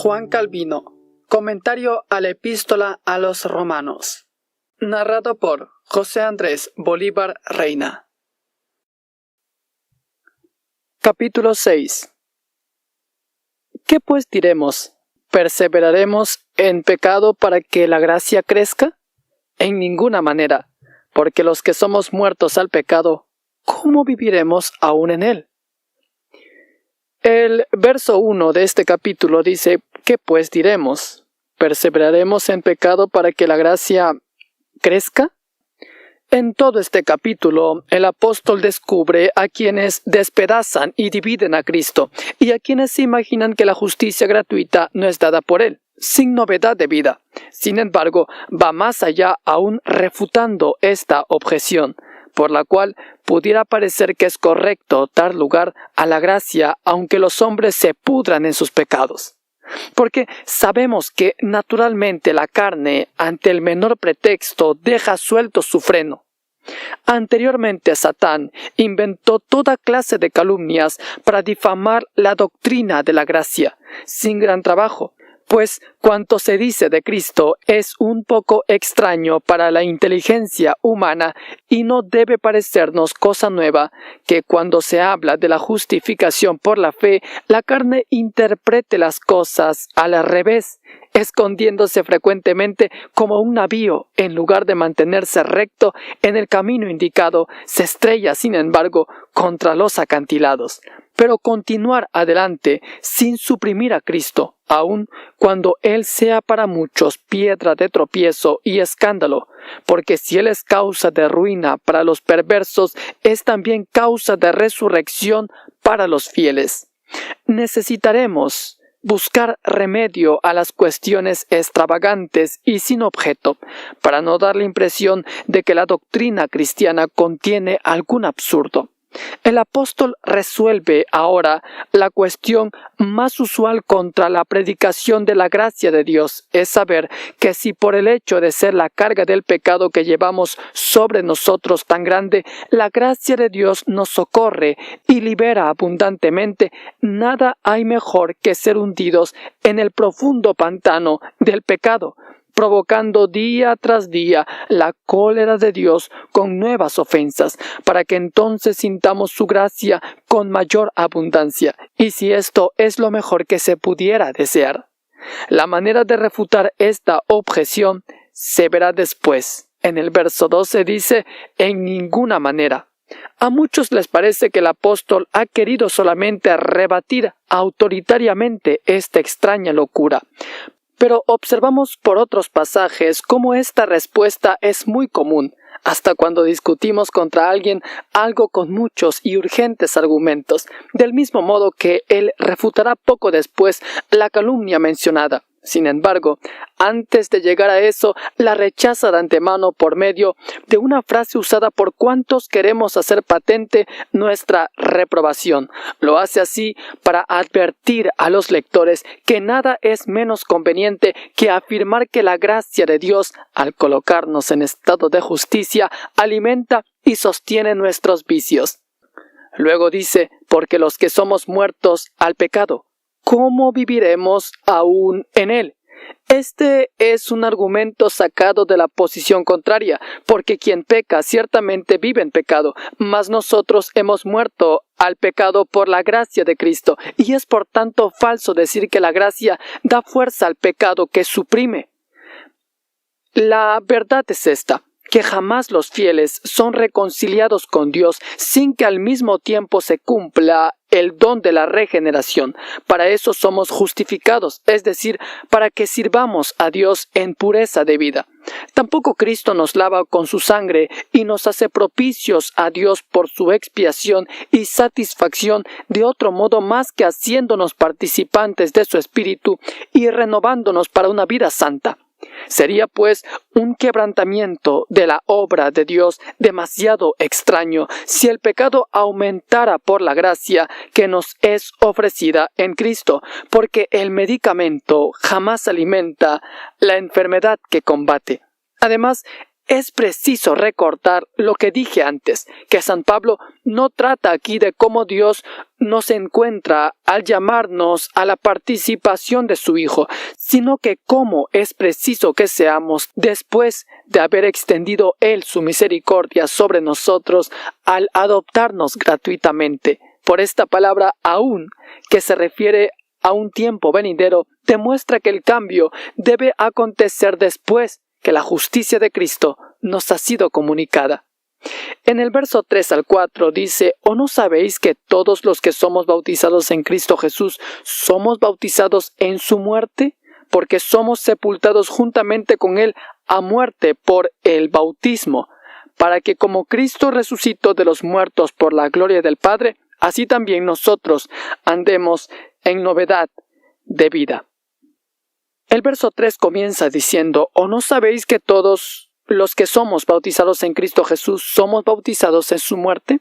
Juan Calvino. Comentario a la Epístola a los Romanos. Narrado por José Andrés Bolívar Reina. Capítulo 6. ¿Qué pues diremos? ¿Perseveraremos en pecado para que la gracia crezca? En ninguna manera, porque los que somos muertos al pecado, ¿cómo viviremos aún en él? El verso 1 de este capítulo dice, ¿qué pues diremos? ¿Perseveraremos en pecado para que la gracia crezca? En todo este capítulo, el apóstol descubre a quienes despedazan y dividen a Cristo, y a quienes se imaginan que la justicia gratuita no es dada por él, sin novedad de vida. Sin embargo, va más allá aún refutando esta objeción, por la cual pudiera parecer que es correcto dar lugar a la gracia aunque los hombres se pudran en sus pecados. Porque sabemos que naturalmente la carne, ante el menor pretexto, deja suelto su freno. Anteriormente Satán inventó toda clase de calumnias para difamar la doctrina de la gracia, sin gran trabajo, pues cuanto se dice de Cristo es un poco extraño para la inteligencia humana y no debe parecernos cosa nueva que cuando se habla de la justificación por la fe, la carne interprete las cosas al revés, escondiéndose frecuentemente como un navío, en lugar de mantenerse recto en el camino indicado, se estrella sin embargo contra los acantilados. Pero continuar adelante sin suprimir a Cristo, aun cuando Él sea para muchos piedra de tropiezo y escándalo, porque si Él es causa de ruina para los perversos, es también causa de resurrección para los fieles. Necesitaremos buscar remedio a las cuestiones extravagantes y sin objeto, para no dar la impresión de que la doctrina cristiana contiene algún absurdo. El apóstol resuelve ahora la cuestión más usual contra la predicación de la gracia de Dios, es saber que si por el hecho de ser la carga del pecado que llevamos sobre nosotros tan grande, la gracia de Dios nos socorre y libera abundantemente, nada hay mejor que ser hundidos en el profundo pantano del pecado, provocando día tras día la cólera de Dios con nuevas ofensas, para que entonces sintamos su gracia con mayor abundancia, y si esto es lo mejor que se pudiera desear. La manera de refutar esta objeción se verá después. En el verso 12 dice, en ninguna manera. A muchos les parece que el apóstol ha querido solamente rebatir autoritariamente esta extraña locura. Pero observamos por otros pasajes cómo esta respuesta es muy común, hasta cuando discutimos contra alguien algo con muchos y urgentes argumentos, del mismo modo que él refutará poco después la calumnia mencionada. Sin embargo, antes de llegar a eso, la rechaza de antemano por medio de una frase usada por cuantos queremos hacer patente nuestra reprobación. Lo hace así para advertir a los lectores que nada es menos conveniente que afirmar que la gracia de Dios, al colocarnos en estado de justicia, alimenta y sostiene nuestros vicios. Luego dice, porque los que somos muertos al pecado, ¿cómo viviremos aún en él? Este es un argumento sacado de la posición contraria, porque quien peca ciertamente vive en pecado, mas nosotros hemos muerto al pecado por la gracia de Cristo, y es por tanto falso decir que la gracia da fuerza al pecado que suprime. La verdad es esta, que jamás los fieles son reconciliados con Dios sin que al mismo tiempo se cumpla el don de la regeneración. Para eso somos justificados, es decir, para que sirvamos a Dios en pureza de vida. Tampoco Cristo nos lava con su sangre y nos hace propicios a Dios por su expiación y satisfacción de otro modo más que haciéndonos participantes de su Espíritu y renovándonos para una vida santa. Sería pues un quebrantamiento de la obra de Dios demasiado extraño si el pecado aumentara por la gracia que nos es ofrecida en Cristo, porque el medicamento jamás alimenta la enfermedad que combate. Además, es preciso recordar lo que dije antes, que San Pablo no trata aquí de cómo Dios nos encuentra al llamarnos a la participación de su Hijo, sino que cómo es preciso que seamos después de haber extendido Él su misericordia sobre nosotros al adoptarnos gratuitamente. Por esta palabra aún, que se refiere a un tiempo venidero, demuestra que el cambio debe acontecer después que la justicia de Cristo nos ha sido comunicada. En el verso 3 al 4 dice: ¿O no sabéis que todos los que somos bautizados en Cristo Jesús somos bautizados en su muerte? Porque somos sepultados juntamente con Él a muerte por el bautismo, para que como Cristo resucitó de los muertos por la gloria del Padre, así también nosotros andemos en novedad de vida. El verso 3 comienza diciendo: ¿O no sabéis que todos los que somos bautizados en Cristo Jesús somos bautizados en su muerte?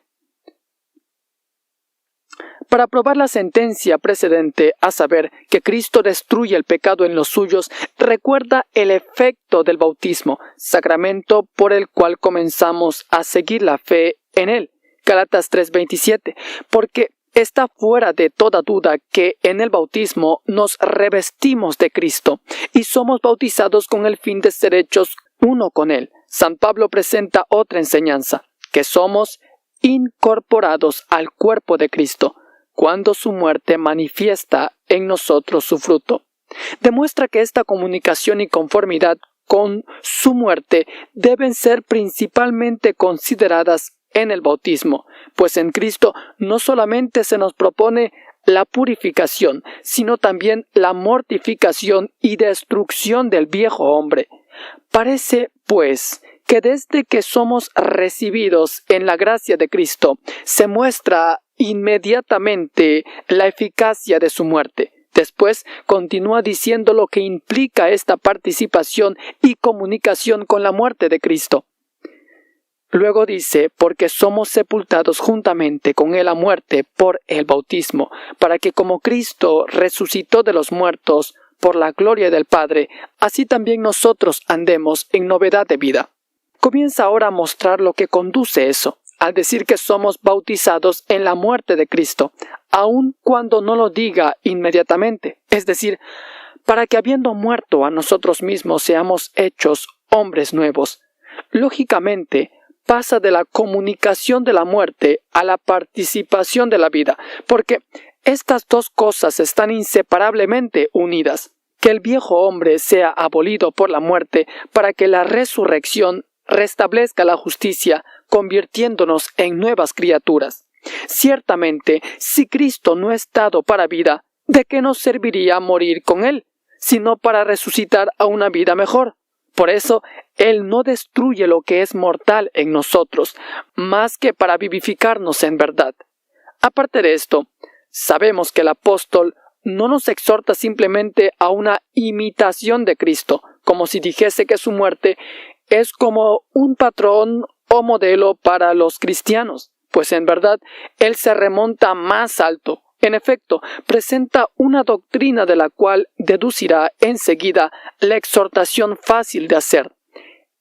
Para probar la sentencia precedente, a saber, que Cristo destruye el pecado en los suyos, recuerda el efecto del bautismo, sacramento por el cual comenzamos a seguir la fe en Él. Gálatas 3:27, porque está fuera de toda duda que en el bautismo nos revestimos de Cristo y somos bautizados con el fin de ser hechos uno con Él. San Pablo presenta otra enseñanza, que somos incorporados al cuerpo de Cristo, cuando su muerte manifiesta en nosotros su fruto. Demuestra que esta comunicación y conformidad con su muerte deben ser principalmente consideradas en el bautismo, pues en Cristo no solamente se nos propone la purificación, sino también la mortificación y destrucción del viejo hombre. Parece, pues, que desde que somos recibidos en la gracia de Cristo, se muestra inmediatamente la eficacia de su muerte. Después continúa diciendo lo que implica esta participación y comunicación con la muerte de Cristo. Luego dice: porque somos sepultados juntamente con Él a muerte por el bautismo, para que como Cristo resucitó de los muertos por la gloria del Padre, así también nosotros andemos en novedad de vida. Comienza ahora a mostrar lo que conduce eso, al decir que somos bautizados en la muerte de Cristo, aun cuando no lo diga inmediatamente, es decir, para que habiendo muerto a nosotros mismos seamos hechos hombres nuevos. Lógicamente, pasa de la comunicación de la muerte a la participación de la vida, porque estas dos cosas están inseparablemente unidas. Que el viejo hombre sea abolido por la muerte para que la resurrección restablezca la justicia, convirtiéndonos en nuevas criaturas. Ciertamente, si Cristo no es dado para vida, ¿de qué nos serviría morir con Él, sino para resucitar a una vida mejor? Por eso, Él no destruye lo que es mortal en nosotros, más que para vivificarnos en verdad. Aparte de esto, sabemos que el apóstol no nos exhorta simplemente a una imitación de Cristo, como si dijese que su muerte es como un patrón o modelo para los cristianos, pues en verdad Él se remonta más alto. En efecto, presenta una doctrina de la cual deducirá enseguida la exhortación fácil de hacer.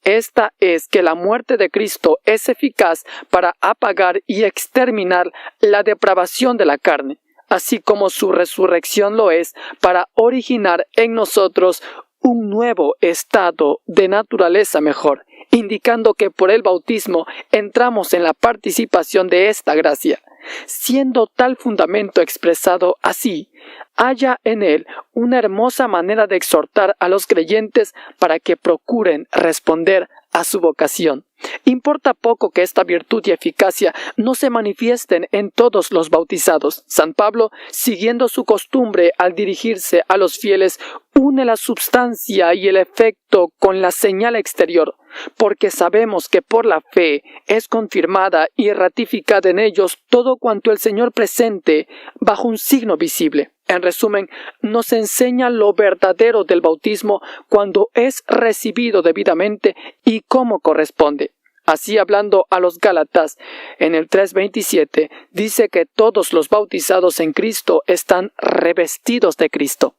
Esta es que la muerte de Cristo es eficaz para apagar y exterminar la depravación de la carne, así como su resurrección lo es para originar en nosotros un nuevo estado de naturaleza mejor, indicando que por el bautismo entramos en la participación de esta gracia. Siendo tal fundamento expresado así, haya en él una hermosa manera de exhortar a los creyentes para que procuren responder a su vocación. Importa poco que esta virtud y eficacia no se manifiesten en todos los bautizados. San Pablo, siguiendo su costumbre al dirigirse a los fieles, une la substancia y el efecto con la señal exterior, porque sabemos que por la fe es confirmada y ratificada en ellos todo cuanto el Señor presente bajo un signo visible. En resumen, nos enseña lo verdadero del bautismo cuando es recibido debidamente y cómo corresponde. Así, hablando a los Gálatas, en el 3:27, dice que todos los bautizados en Cristo están revestidos de Cristo.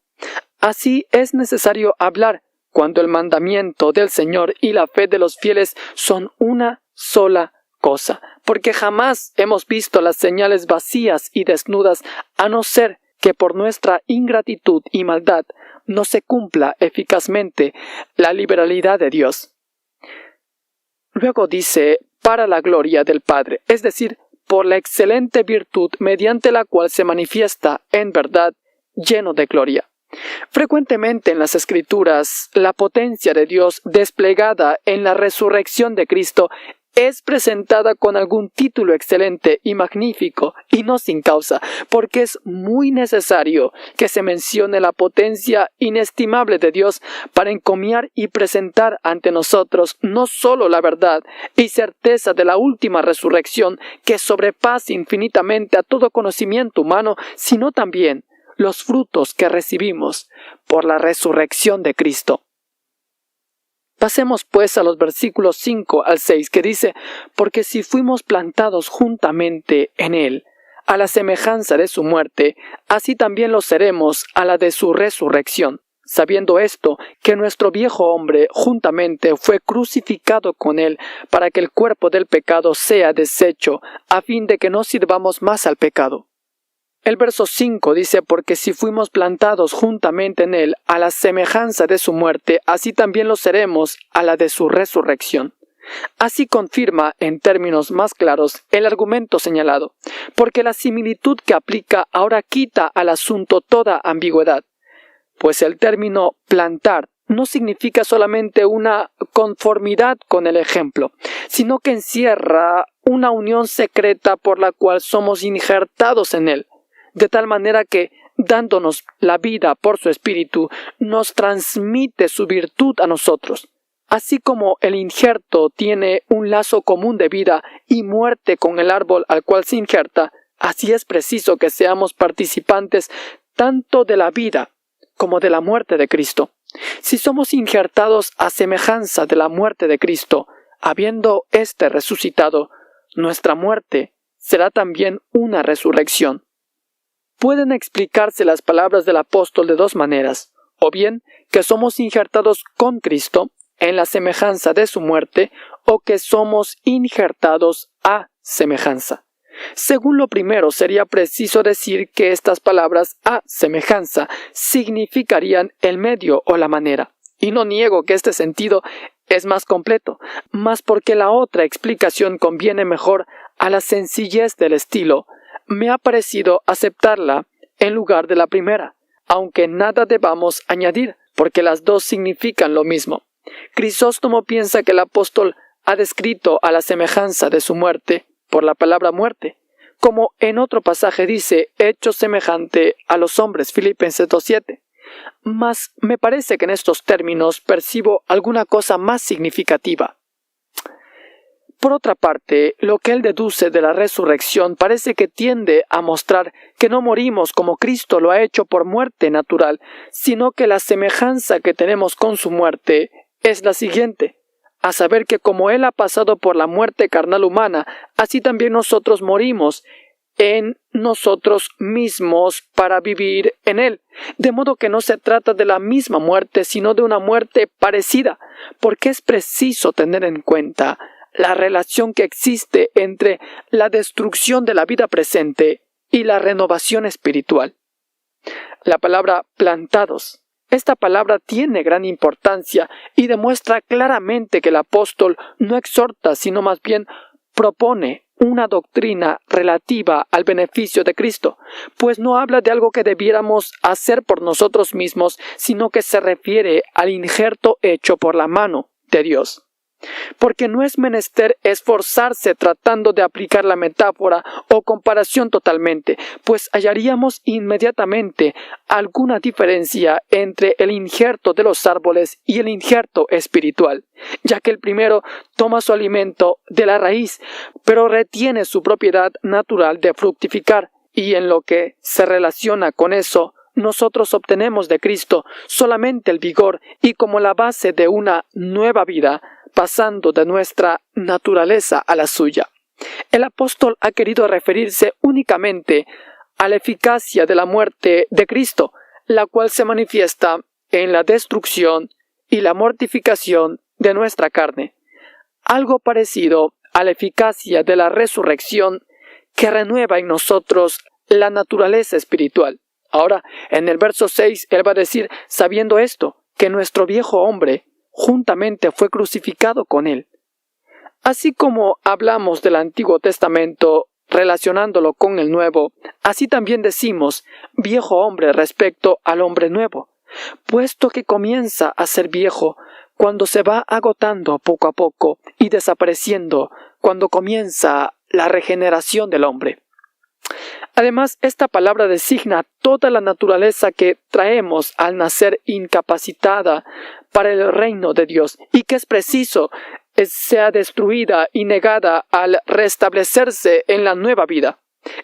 Así es necesario hablar cuando el mandamiento del Señor y la fe de los fieles son una sola cosa, porque jamás hemos visto las señales vacías y desnudas, a no ser que por nuestra ingratitud y maldad no se cumpla eficazmente la liberalidad de Dios. Luego dice, para la gloria del Padre, es decir, por la excelente virtud mediante la cual se manifiesta en verdad lleno de gloria. Frecuentemente en las Escrituras, la potencia de Dios desplegada en la resurrección de Cristo es presentada con algún título excelente y magnífico, y no sin causa, porque es muy necesario que se mencione la potencia inestimable de Dios para encomiar y presentar ante nosotros no sólo la verdad y certeza de la última resurrección que sobrepasa infinitamente a todo conocimiento humano, sino también los frutos que recibimos por la resurrección de Cristo. Pasemos pues a los versículos 5 al 6 que dice, porque si fuimos plantados juntamente en Él, a la semejanza de su muerte, así también lo seremos a la de su resurrección, sabiendo esto, que nuestro viejo hombre juntamente fue crucificado con Él, para que el cuerpo del pecado sea deshecho, a fin de que no sirvamos más al pecado. El verso 5 dice, porque si fuimos plantados juntamente en Él a la semejanza de su muerte, así también lo seremos a la de su resurrección. Así confirma en términos más claros el argumento señalado, porque la similitud que aplica ahora quita al asunto toda ambigüedad, pues el término plantar no significa solamente una conformidad con el ejemplo, sino que encierra una unión secreta por la cual somos injertados en Él, de tal manera que, dándonos la vida por su Espíritu, nos transmite su virtud a nosotros. Así como el injerto tiene un lazo común de vida y muerte con el árbol al cual se injerta, así es preciso que seamos participantes tanto de la vida como de la muerte de Cristo. Si somos injertados a semejanza de la muerte de Cristo, habiendo éste resucitado, nuestra muerte será también una resurrección. Pueden explicarse las palabras del apóstol de dos maneras, o bien que somos injertados con Cristo en la semejanza de su muerte, o que somos injertados a semejanza. Según lo primero, sería preciso decir que estas palabras a semejanza significarían el medio o la manera, y no niego que este sentido es más completo, mas porque la otra explicación conviene mejor a la sencillez del estilo, me ha parecido aceptarla en lugar de la primera, aunque nada debamos añadir, porque las dos significan lo mismo. Crisóstomo piensa que el apóstol ha descrito a la semejanza de su muerte por la palabra muerte, como en otro pasaje dice, hecho semejante a los hombres, Filipenses 2:7. Mas me parece que en estos términos percibo alguna cosa más significativa. Por otra parte, lo que él deduce de la resurrección parece que tiende a mostrar que no morimos como Cristo lo ha hecho por muerte natural, sino que la semejanza que tenemos con su muerte es la siguiente, a saber que como él ha pasado por la muerte carnal humana, así también nosotros morimos en nosotros mismos para vivir en él, de modo que no se trata de la misma muerte, sino de una muerte parecida, porque es preciso tener en cuenta la relación que existe entre la destrucción de la vida presente y la renovación espiritual. La palabra plantados. Esta palabra tiene gran importancia y demuestra claramente que el apóstol no exhorta, sino más bien propone una doctrina relativa al beneficio de Cristo, pues no habla de algo que debiéramos hacer por nosotros mismos, sino que se refiere al injerto hecho por la mano de Dios. Porque no es menester esforzarse tratando de aplicar la metáfora o comparación totalmente, pues hallaríamos inmediatamente alguna diferencia entre el injerto de los árboles y el injerto espiritual, ya que el primero toma su alimento de la raíz, pero retiene su propiedad natural de fructificar, y en lo que se relaciona con eso, nosotros obtenemos de Cristo solamente el vigor y como la base de una nueva vida, pasando de nuestra naturaleza a la suya. El apóstol ha querido referirse únicamente a la eficacia de la muerte de Cristo, la cual se manifiesta en la destrucción y la mortificación de nuestra carne, algo parecido a la eficacia de la resurrección que renueva en nosotros la naturaleza espiritual. Ahora, en el verso 6, él va a decir, sabiendo esto, que nuestro viejo hombre juntamente fue crucificado con él. Así como hablamos del Antiguo Testamento relacionándolo con el Nuevo, así también decimos viejo hombre respecto al hombre nuevo, puesto que comienza a ser viejo cuando se va agotando poco a poco y desapareciendo cuando comienza la regeneración del hombre. Además, esta palabra designa toda la naturaleza que traemos al nacer incapacitada para el reino de Dios y que es preciso sea destruida y negada al restablecerse en la nueva vida.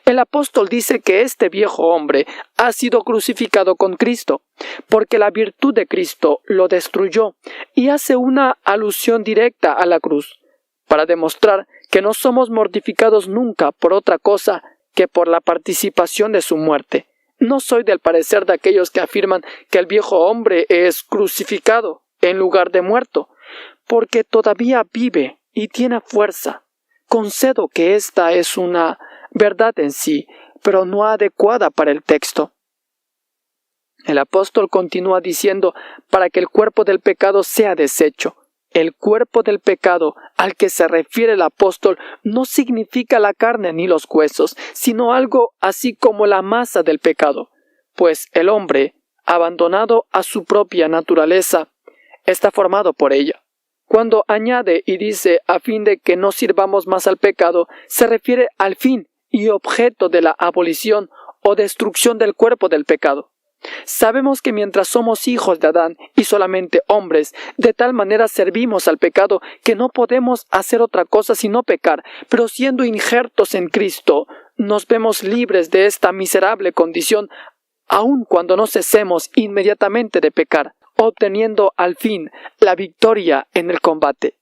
El apóstol dice que este viejo hombre ha sido crucificado con Cristo, porque la virtud de Cristo lo destruyó, y hace una alusión directa a la cruz, para demostrar que no somos mortificados nunca por otra cosa que por la participación de su muerte. No soy del parecer de aquellos que afirman que el viejo hombre es crucificado en lugar de muerto, porque todavía vive y tiene fuerza. Concedo que esta es una verdad en sí, pero no adecuada para el texto. El apóstol continúa diciendo, para que el cuerpo del pecado sea deshecho. El cuerpo del pecado al que se refiere el apóstol no significa la carne ni los huesos, sino algo así como la masa del pecado, pues el hombre, abandonado a su propia naturaleza, está formado por ella. Cuando añade y dice a fin de que no sirvamos más al pecado, se refiere al fin y objeto de la abolición o destrucción del cuerpo del pecado. Sabemos que mientras somos hijos de Adán y solamente hombres, de tal manera servimos al pecado que no podemos hacer otra cosa sino pecar, pero siendo injertos en Cristo, nos vemos libres de esta miserable condición, aun cuando no cesemos inmediatamente de pecar, obteniendo al fin la victoria en el combate.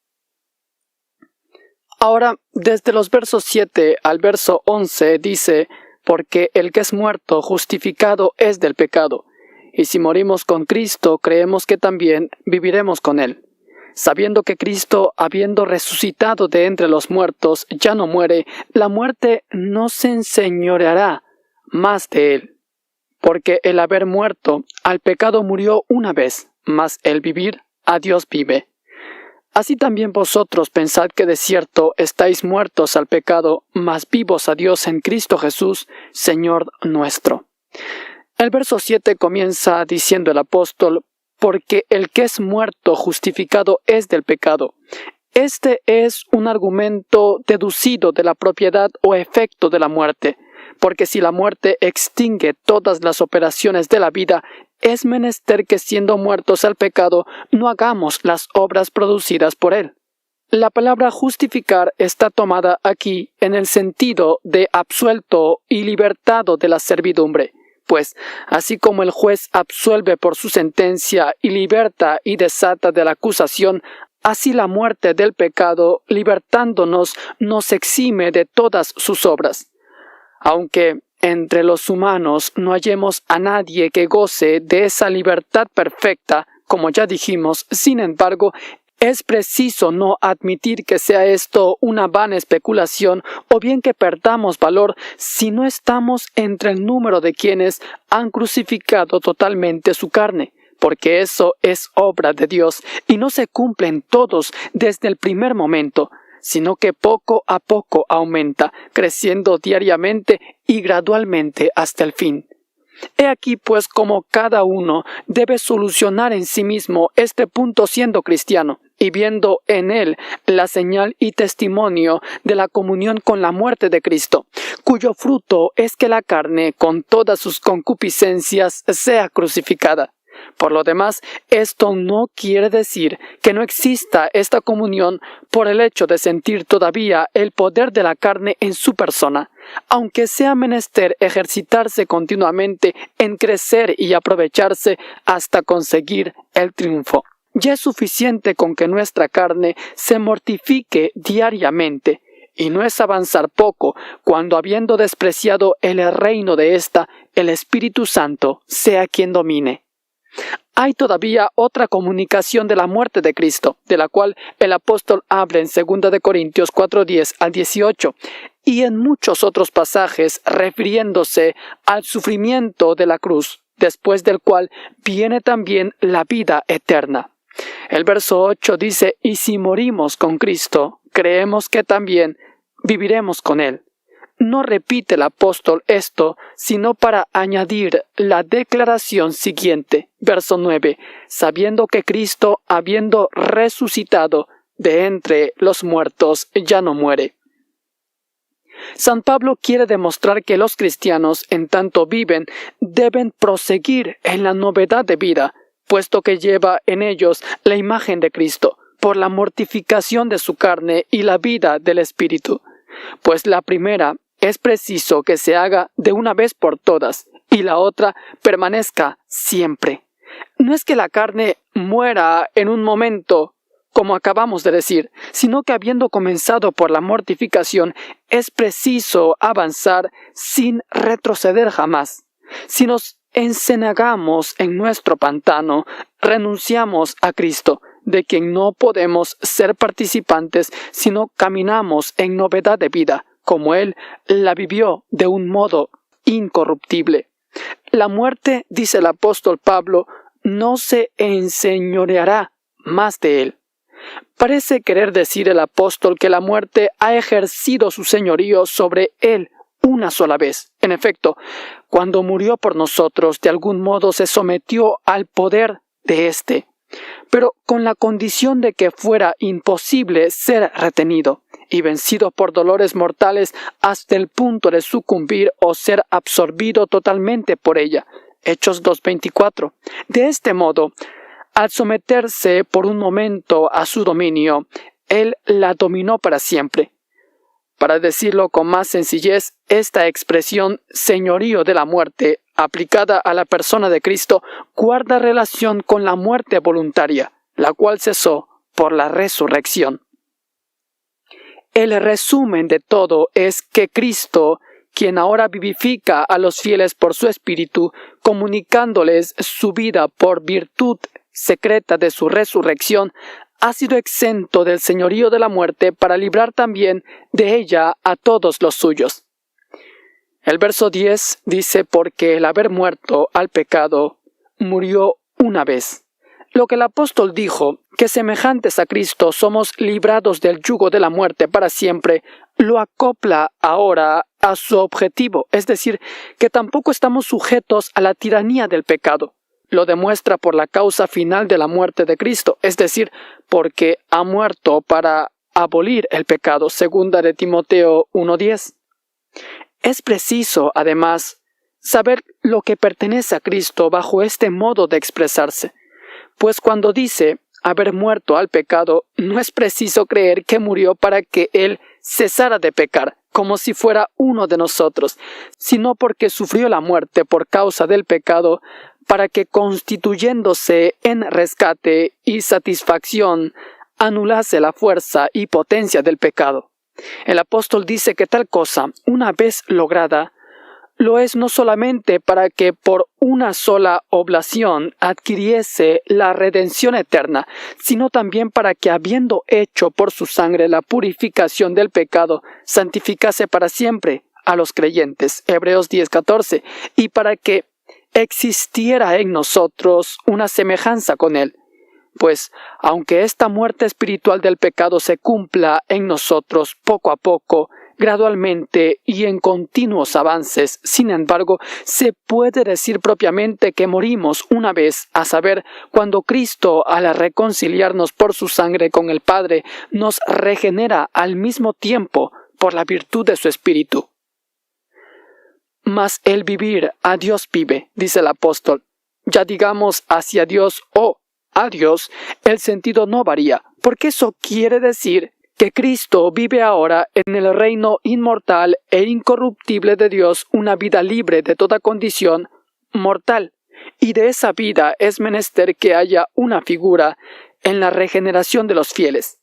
Ahora, desde los versos 7 al verso 11 dice, porque el que es muerto, justificado es del pecado, y si morimos con Cristo, creemos que también viviremos con él, sabiendo que Cristo, habiendo resucitado de entre los muertos, ya no muere, la muerte no se enseñoreará más de él. Porque el haber muerto al pecado murió una vez, mas el vivir a Dios vive. Así también vosotros pensad que de cierto estáis muertos al pecado, mas vivos a Dios en Cristo Jesús, Señor nuestro. El verso 7 comienza diciendo el apóstol, porque el que es muerto justificado es del pecado. Este es un argumento deducido de la propiedad o efecto de la muerte, porque si la muerte extingue todas las operaciones de la vida, es menester que siendo muertos al pecado no hagamos las obras producidas por él. La palabra justificar está tomada aquí en el sentido de absuelto y libertado de la servidumbre, pues así como el juez absuelve por su sentencia y liberta y desata de la acusación, así la muerte del pecado, libertándonos, nos exime de todas sus obras. Aunque entre los humanos no hallemos a nadie que goce de esa libertad perfecta, como ya dijimos, sin embargo, es preciso no admitir que sea esto una vana especulación o bien que perdamos valor si no estamos entre el número de quienes han crucificado totalmente su carne, porque eso es obra de Dios y no se cumplen todos desde el primer momento, sino que poco a poco aumenta, creciendo diariamente y gradualmente hasta el fin. He aquí pues cómo cada uno debe solucionar en sí mismo este punto siendo cristiano, y viendo en él la señal y testimonio de la comunión con la muerte de Cristo, cuyo fruto es que la carne, con todas sus concupiscencias, sea crucificada. Por lo demás, esto no quiere decir que no exista esta comunión por el hecho de sentir todavía el poder de la carne en su persona, aunque sea menester ejercitarse continuamente en crecer y aprovecharse hasta conseguir el triunfo. Ya es suficiente con que nuestra carne se mortifique diariamente, y no es avanzar poco cuando, habiendo despreciado el reino de ésta, el Espíritu Santo sea quien domine. Hay todavía otra comunicación de la muerte de Cristo, de la cual el apóstol habla en 2 de Corintios 4:10 al 18, y en muchos otros pasajes refiriéndose al sufrimiento de la cruz, después del cual viene también la vida eterna. El verso 8 dice: y si morimos con Cristo, creemos que también viviremos con Él. No repite el apóstol esto, sino para añadir la declaración siguiente, verso 9, sabiendo que Cristo, habiendo resucitado de entre los muertos, ya no muere. San Pablo quiere demostrar que los cristianos, en tanto viven, deben proseguir en la novedad de vida, puesto que lleva en ellos la imagen de Cristo, por la mortificación de su carne y la vida del Espíritu. Pues la primera es preciso que se haga de una vez por todas, y la otra permanezca siempre. No es que la carne muera en un momento, como acabamos de decir, sino que habiendo comenzado por la mortificación, es preciso avanzar sin retroceder jamás. Si nos encenagamos en nuestro pantano, renunciamos a Cristo, de quien no podemos ser participantes, sino caminamos en novedad de vida, como Él la vivió de un modo incorruptible. La muerte, dice el apóstol Pablo, no se enseñoreará más de Él. Parece querer decir el apóstol que la muerte ha ejercido su señorío sobre Él una sola vez. En efecto, cuando murió por nosotros, de algún modo se sometió al poder de éste, pero con la condición de que fuera imposible ser retenido y vencido por dolores mortales hasta el punto de sucumbir o ser absorbido totalmente por ella. Hechos 2:24. De este modo, al someterse por un momento a su dominio, Él la dominó para siempre. Para decirlo con más sencillez, esta expresión señorío de la muerte, aplicada a la persona de Cristo, guarda relación con la muerte voluntaria, la cual cesó por la resurrección. El resumen de todo es que Cristo, quien ahora vivifica a los fieles por su Espíritu, comunicándoles su vida por virtud secreta de su resurrección, ha sido exento del señorío de la muerte para librar también de ella a todos los suyos. El verso 10 dice: porque el haber muerto al pecado, murió una vez. Lo que el apóstol dijo, que semejantes a Cristo somos librados del yugo de la muerte para siempre, lo acopla ahora a su objetivo, es decir, que tampoco estamos sujetos a la tiranía del pecado. Lo demuestra por la causa final de la muerte de Cristo, es decir, porque ha muerto para abolir el pecado, 2 de Timoteo 1:10. Es preciso, además, saber lo que pertenece a Cristo bajo este modo de expresarse, pues cuando dice haber muerto al pecado, no es preciso creer que murió para que Él cesara de pecar, como si fuera uno de nosotros, sino porque sufrió la muerte por causa del pecado, para que constituyéndose en rescate y satisfacción, anulase la fuerza y potencia del pecado. El apóstol dice que tal cosa, una vez lograda, lo es no solamente para que por una sola oblación adquiriese la redención eterna, sino también para que, habiendo hecho por su sangre la purificación del pecado, santificase para siempre a los creyentes, Hebreos 10:14, y para que existiera en nosotros una semejanza con Él. Pues, aunque esta muerte espiritual del pecado se cumpla en nosotros poco a poco, gradualmente y en continuos avances, sin embargo, se puede decir propiamente que morimos una vez, a saber, cuando Cristo, al reconciliarnos por su sangre con el Padre, nos regenera al mismo tiempo por la virtud de su Espíritu. Mas el vivir a Dios vive, dice el apóstol. Ya digamos hacia Dios o a Dios, el sentido no varía, porque eso quiere decir que Cristo vive ahora en el reino inmortal e incorruptible de Dios una vida libre de toda condición mortal, y de esa vida es menester que haya una figura en la regeneración de los fieles.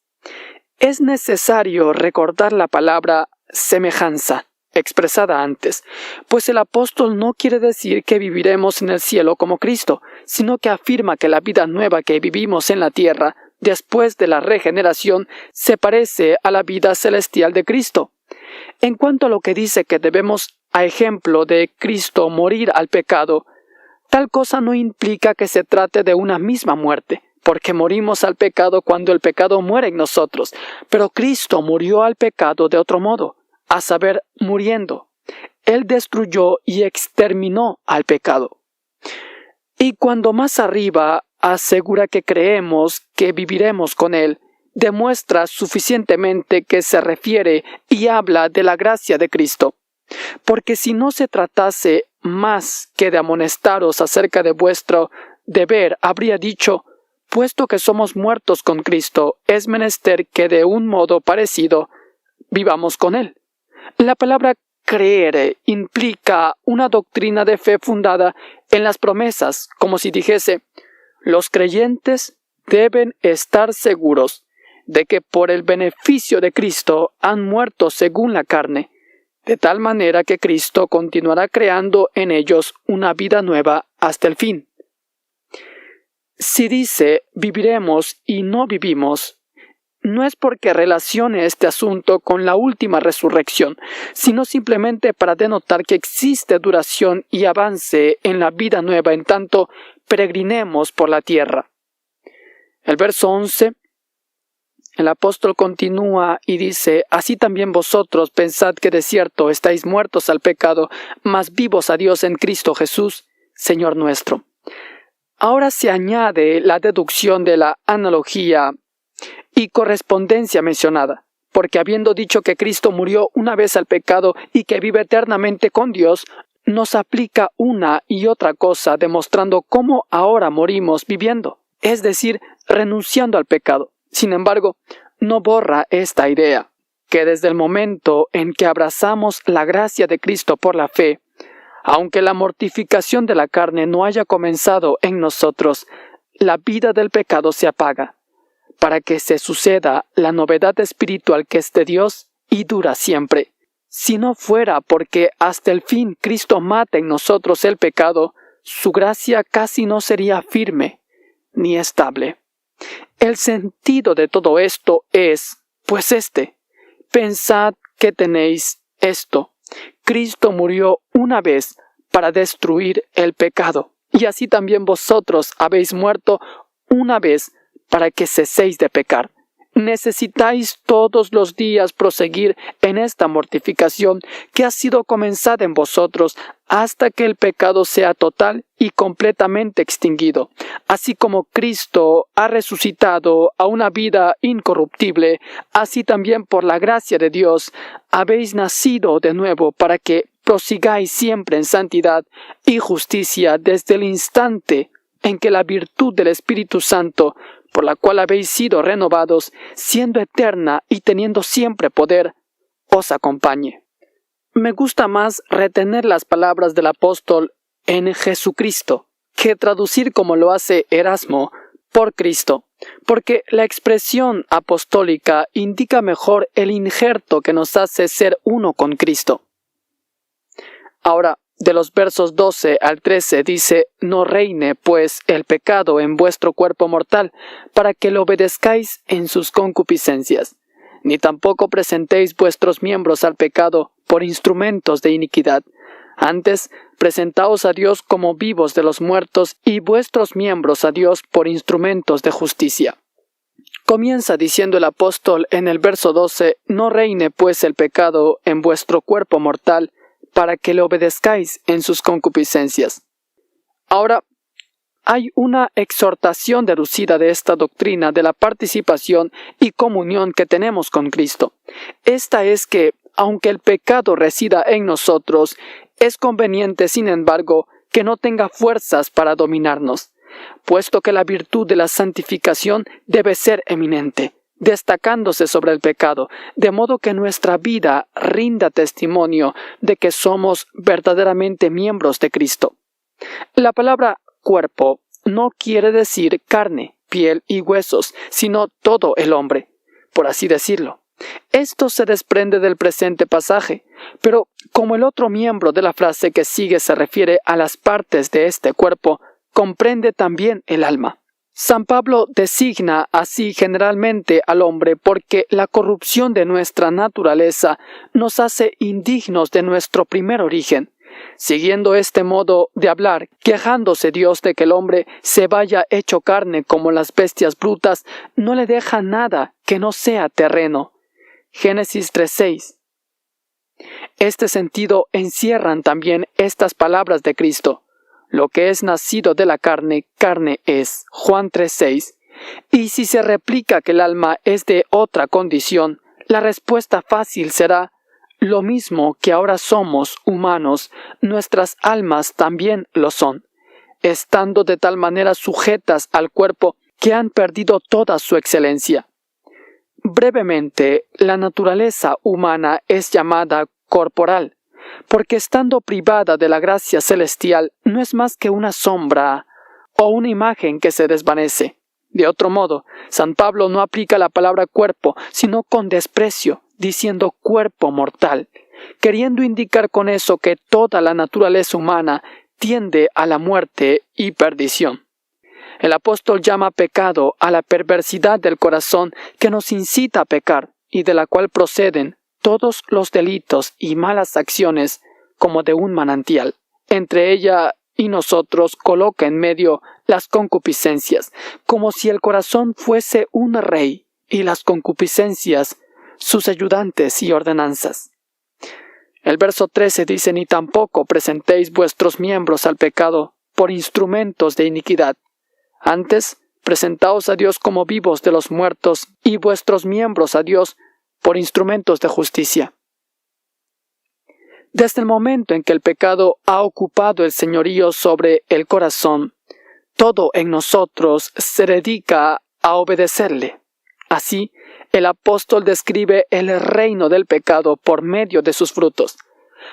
Es necesario recordar la palabra semejanza. expresada antes, pues el apóstol no quiere decir que viviremos en el cielo como Cristo, sino que afirma que la vida nueva que vivimos en la tierra, después de la regeneración, se parece a la vida celestial de Cristo. En cuanto a lo que dice que debemos, a ejemplo de Cristo, morir al pecado, tal cosa no implica que se trate de una misma muerte, porque morimos al pecado cuando el pecado muere en nosotros, pero Cristo murió al pecado de otro modo, a saber, muriendo. Él destruyó y exterminó al pecado. Y cuando más arriba asegura que creemos que viviremos con Él, demuestra suficientemente que se refiere y habla de la gracia de Cristo. Porque si no se tratase más que de amonestaros acerca de vuestro deber, habría dicho, puesto que somos muertos con Cristo, es menester que de un modo parecido vivamos con Él. La palabra creer implica una doctrina de fe fundada en las promesas, como si dijese, los creyentes deben estar seguros de que por el beneficio de Cristo han muerto según la carne, de tal manera que Cristo continuará creando en ellos una vida nueva hasta el fin. Si dice viviremos y no vivimos, no es porque relacione este asunto con la última resurrección, sino simplemente para denotar que existe duración y avance en la vida nueva en tanto peregrinemos por la tierra. El verso 11, el apóstol continúa y dice, así también vosotros pensad que de cierto estáis muertos al pecado, mas vivos a Dios en Cristo Jesús, Señor nuestro. Ahora se añade la deducción de la analogía y correspondencia mencionada, porque habiendo dicho que Cristo murió una vez al pecado y que vive eternamente con Dios, nos aplica una y otra cosa demostrando cómo ahora morimos viviendo, es decir, renunciando al pecado. Sin embargo, no borra esta idea, que desde el momento en que abrazamos la gracia de Cristo por la fe, aunque la mortificación de la carne no haya comenzado en nosotros, la vida del pecado se apaga, para que se suceda la novedad espiritual que es de Dios y dura siempre. Si no fuera porque hasta el fin Cristo mata en nosotros el pecado, su gracia casi no sería firme ni estable. El sentido de todo esto es, pues pensad que tenéis esto. Cristo murió una vez para destruir el pecado, y así también vosotros habéis muerto una vez para que ceséis de pecar. Necesitáis todos los días proseguir en esta mortificación que ha sido comenzada en vosotros hasta que el pecado sea total y completamente extinguido. Así como Cristo ha resucitado a una vida incorruptible, así también por la gracia de Dios habéis nacido de nuevo para que prosigáis siempre en santidad y justicia desde el instante en que la virtud del Espíritu Santo, por la cual habéis sido renovados, siendo eterna y teniendo siempre poder, os acompañe. Me gusta más retener las palabras del apóstol en Jesucristo, que traducir como lo hace Erasmo, por Cristo, porque la expresión apostólica indica mejor el injerto que nos hace ser uno con Cristo. Ahora, de los versos 12 al 13 dice, no reine, pues, el pecado en vuestro cuerpo mortal, para que lo obedezcáis en sus concupiscencias, ni tampoco presentéis vuestros miembros al pecado por instrumentos de iniquidad. Antes, presentaos a Dios como vivos de los muertos y vuestros miembros a Dios por instrumentos de justicia. Comienza diciendo el apóstol en el verso 12, no reine, pues, el pecado en vuestro cuerpo mortal, para que le obedezcáis en sus concupiscencias. Ahora, hay una exhortación deducida de esta doctrina de la participación y comunión que tenemos con Cristo. Esta es que, aunque el pecado resida en nosotros, es conveniente, sin embargo, que no tenga fuerzas para dominarnos, puesto que la virtud de la santificación debe ser eminente, destacándose sobre el pecado, de modo que nuestra vida rinda testimonio de que somos verdaderamente miembros de Cristo. La palabra cuerpo no quiere decir carne, piel y huesos, sino todo el hombre, por así decirlo. Esto se desprende del presente pasaje, pero como el otro miembro de la frase que sigue se refiere a las partes de este cuerpo, comprende también el alma. San Pablo designa así generalmente al hombre porque la corrupción de nuestra naturaleza nos hace indignos de nuestro primer origen. Siguiendo este modo de hablar, quejándose Dios de que el hombre se vaya hecho carne como las bestias brutas, no le deja nada que no sea terreno. Génesis 3:6. Este sentido encierran también estas palabras de Cristo. Lo que es nacido de la carne, carne es. Juan 3:6. Y si se replica que el alma es de otra condición, la respuesta fácil será: lo mismo que ahora somos humanos, nuestras almas también lo son, estando de tal manera sujetas al cuerpo que han perdido toda su excelencia. Brevemente, la naturaleza humana es llamada corporal, porque estando privada de la gracia celestial no es más que una sombra o una imagen que se desvanece. De otro modo, San Pablo no aplica la palabra cuerpo, sino con desprecio, diciendo cuerpo mortal, queriendo indicar con eso que toda la naturaleza humana tiende a la muerte y perdición. El apóstol llama pecado a la perversidad del corazón que nos incita a pecar y de la cual proceden todos los delitos y malas acciones como de un manantial. Entre ella y nosotros coloca en medio las concupiscencias, como si el corazón fuese un rey y las concupiscencias sus ayudantes y ordenanzas. El verso 13 dice: ni tampoco presentéis vuestros miembros al pecado por instrumentos de iniquidad. Antes, presentaos a Dios como vivos de los muertos y vuestros miembros a Dios por instrumentos de justicia. Desde el momento en que el pecado ha ocupado el señorío sobre el corazón, todo en nosotros se dedica a obedecerle. Así, el apóstol describe el reino del pecado por medio de sus frutos,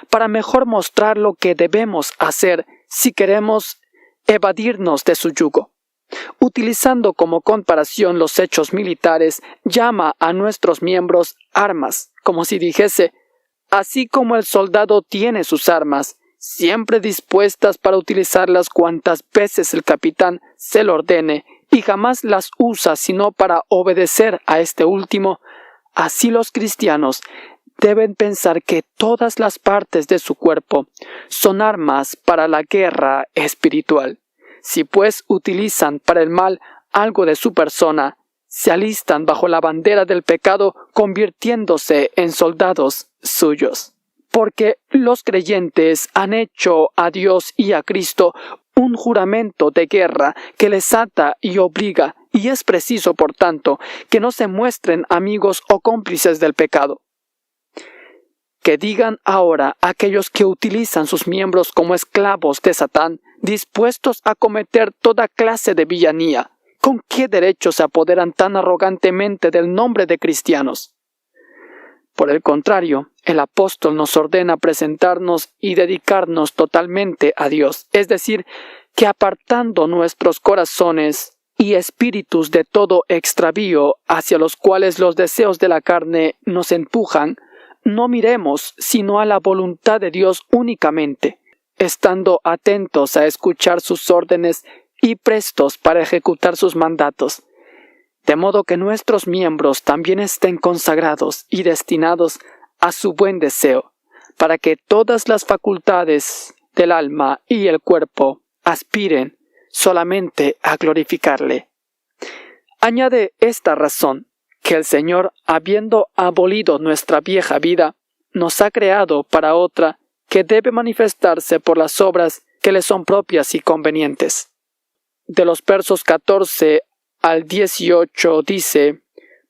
para mejor mostrar lo que debemos hacer si queremos evadirnos de su yugo. Utilizando como comparación los hechos militares, llama a nuestros miembros armas, como si dijese: así como el soldado tiene sus armas, siempre dispuestas para utilizarlas cuantas veces el capitán se lo ordene, y jamás las usa sino para obedecer a este último, así los cristianos deben pensar que todas las partes de su cuerpo son armas para la guerra espiritual. Si pues utilizan para el mal algo de su persona, se alistan bajo la bandera del pecado, convirtiéndose en soldados suyos. Porque los creyentes han hecho a Dios y a Cristo un juramento de guerra que les ata y obliga, y es preciso, por tanto, que no se muestren amigos o cómplices del pecado. Que digan ahora aquellos que utilizan sus miembros como esclavos de Satán, dispuestos a cometer toda clase de villanía, ¿con qué derecho se apoderan tan arrogantemente del nombre de cristianos? Por el contrario, el apóstol nos ordena presentarnos y dedicarnos totalmente a Dios, es decir, que apartando nuestros corazones y espíritus de todo extravío hacia los cuales los deseos de la carne nos empujan, no miremos sino a la voluntad de Dios únicamente, estando atentos a escuchar sus órdenes y prestos para ejecutar sus mandatos, de modo que nuestros miembros también estén consagrados y destinados a su buen deseo, para que todas las facultades del alma y el cuerpo aspiren solamente a glorificarle. Añade esta razón, que el Señor, habiendo abolido nuestra vieja vida, nos ha creado para otra que debe manifestarse por las obras que le son propias y convenientes. De los versos 14 al 18 dice: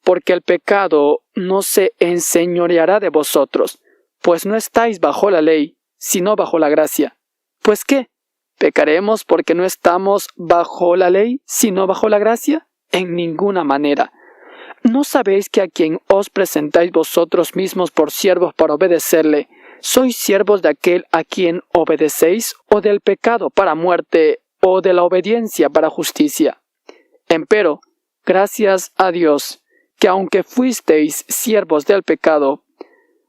porque el pecado no se enseñoreará de vosotros, pues no estáis bajo la ley, sino bajo la gracia. ¿Pues qué? ¿Pecaremos porque no estamos bajo la ley, sino bajo la gracia? En ninguna manera. ¿No sabéis que a quien os presentáis vosotros mismos por siervos para obedecerle, sois siervos de aquel a quien obedecéis, o del pecado para muerte, o de la obediencia para justicia? Empero, gracias a Dios, que aunque fuisteis siervos del pecado,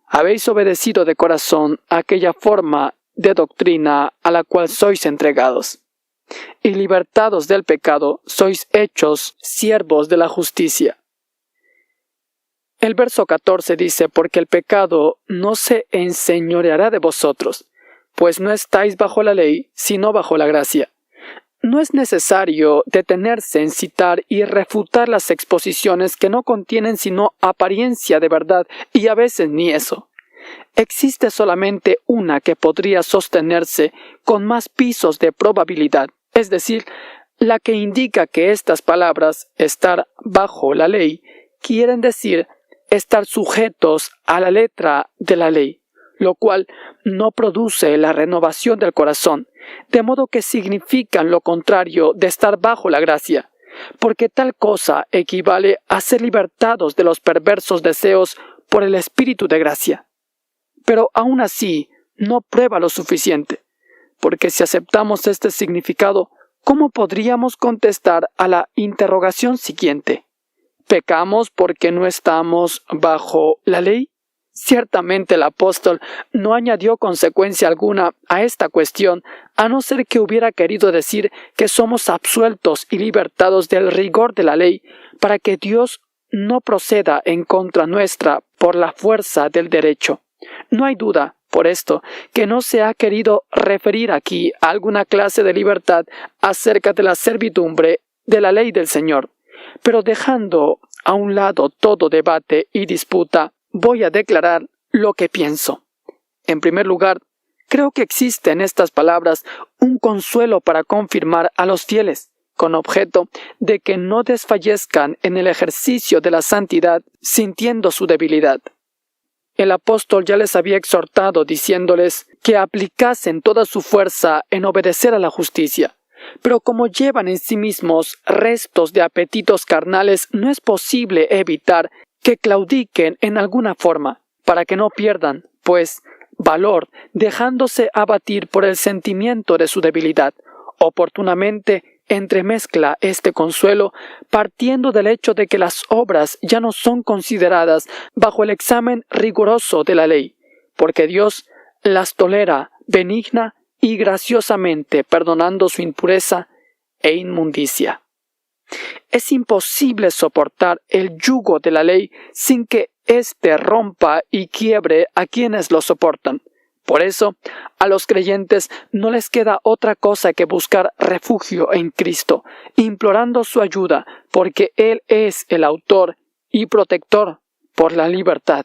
habéis obedecido de corazón aquella forma de doctrina a la cual sois entregados, y libertados del pecado, sois hechos siervos de la justicia. El verso 14 dice, porque el pecado no se enseñoreará de vosotros, pues no estáis bajo la ley, sino bajo la gracia. No es necesario detenerse en citar y refutar las exposiciones que no contienen sino apariencia de verdad, y a veces ni eso. Existe solamente una que podría sostenerse con más pisos de probabilidad, es decir, la que indica que estas palabras, estar bajo la ley, quieren decir estar sujetos a la letra de la ley, lo cual no produce la renovación del corazón, de modo que significan lo contrario de estar bajo la gracia, porque tal cosa equivale a ser libertados de los perversos deseos por el Espíritu de gracia. Pero aún así no prueba lo suficiente, porque si aceptamos este significado, ¿cómo podríamos contestar a la interrogación siguiente? ¿Pecamos porque no estamos bajo la ley? Ciertamente el apóstol no añadió consecuencia alguna a esta cuestión, a no ser que hubiera querido decir que somos absueltos y libertados del rigor de la ley, para que Dios no proceda en contra nuestra por la fuerza del derecho. No hay duda, por esto, que no se ha querido referir aquí a alguna clase de libertad acerca de la servidumbre de la ley del Señor. Pero dejando a un lado todo debate y disputa, voy a declarar lo que pienso. En primer lugar, creo que existe en estas palabras un consuelo para confirmar a los fieles, con objeto de que no desfallezcan en el ejercicio de la santidad sintiendo su debilidad. El apóstol ya les había exhortado diciéndoles que aplicasen toda su fuerza en obedecer a la justicia. Pero como llevan en sí mismos restos de apetitos carnales, no es posible evitar que claudiquen en alguna forma, para que no pierdan, pues, valor, dejándose abatir por el sentimiento de su debilidad. Oportunamente entremezcla este consuelo, partiendo del hecho de que las obras ya no son consideradas bajo el examen riguroso de la ley, porque Dios las tolera benigna y graciosamente, perdonando su impureza e inmundicia. Es imposible soportar el yugo de la ley sin que éste rompa y quiebre a quienes lo soportan. Por eso, a los creyentes no les queda otra cosa que buscar refugio en Cristo, implorando su ayuda, porque Él es el autor y protector por la libertad,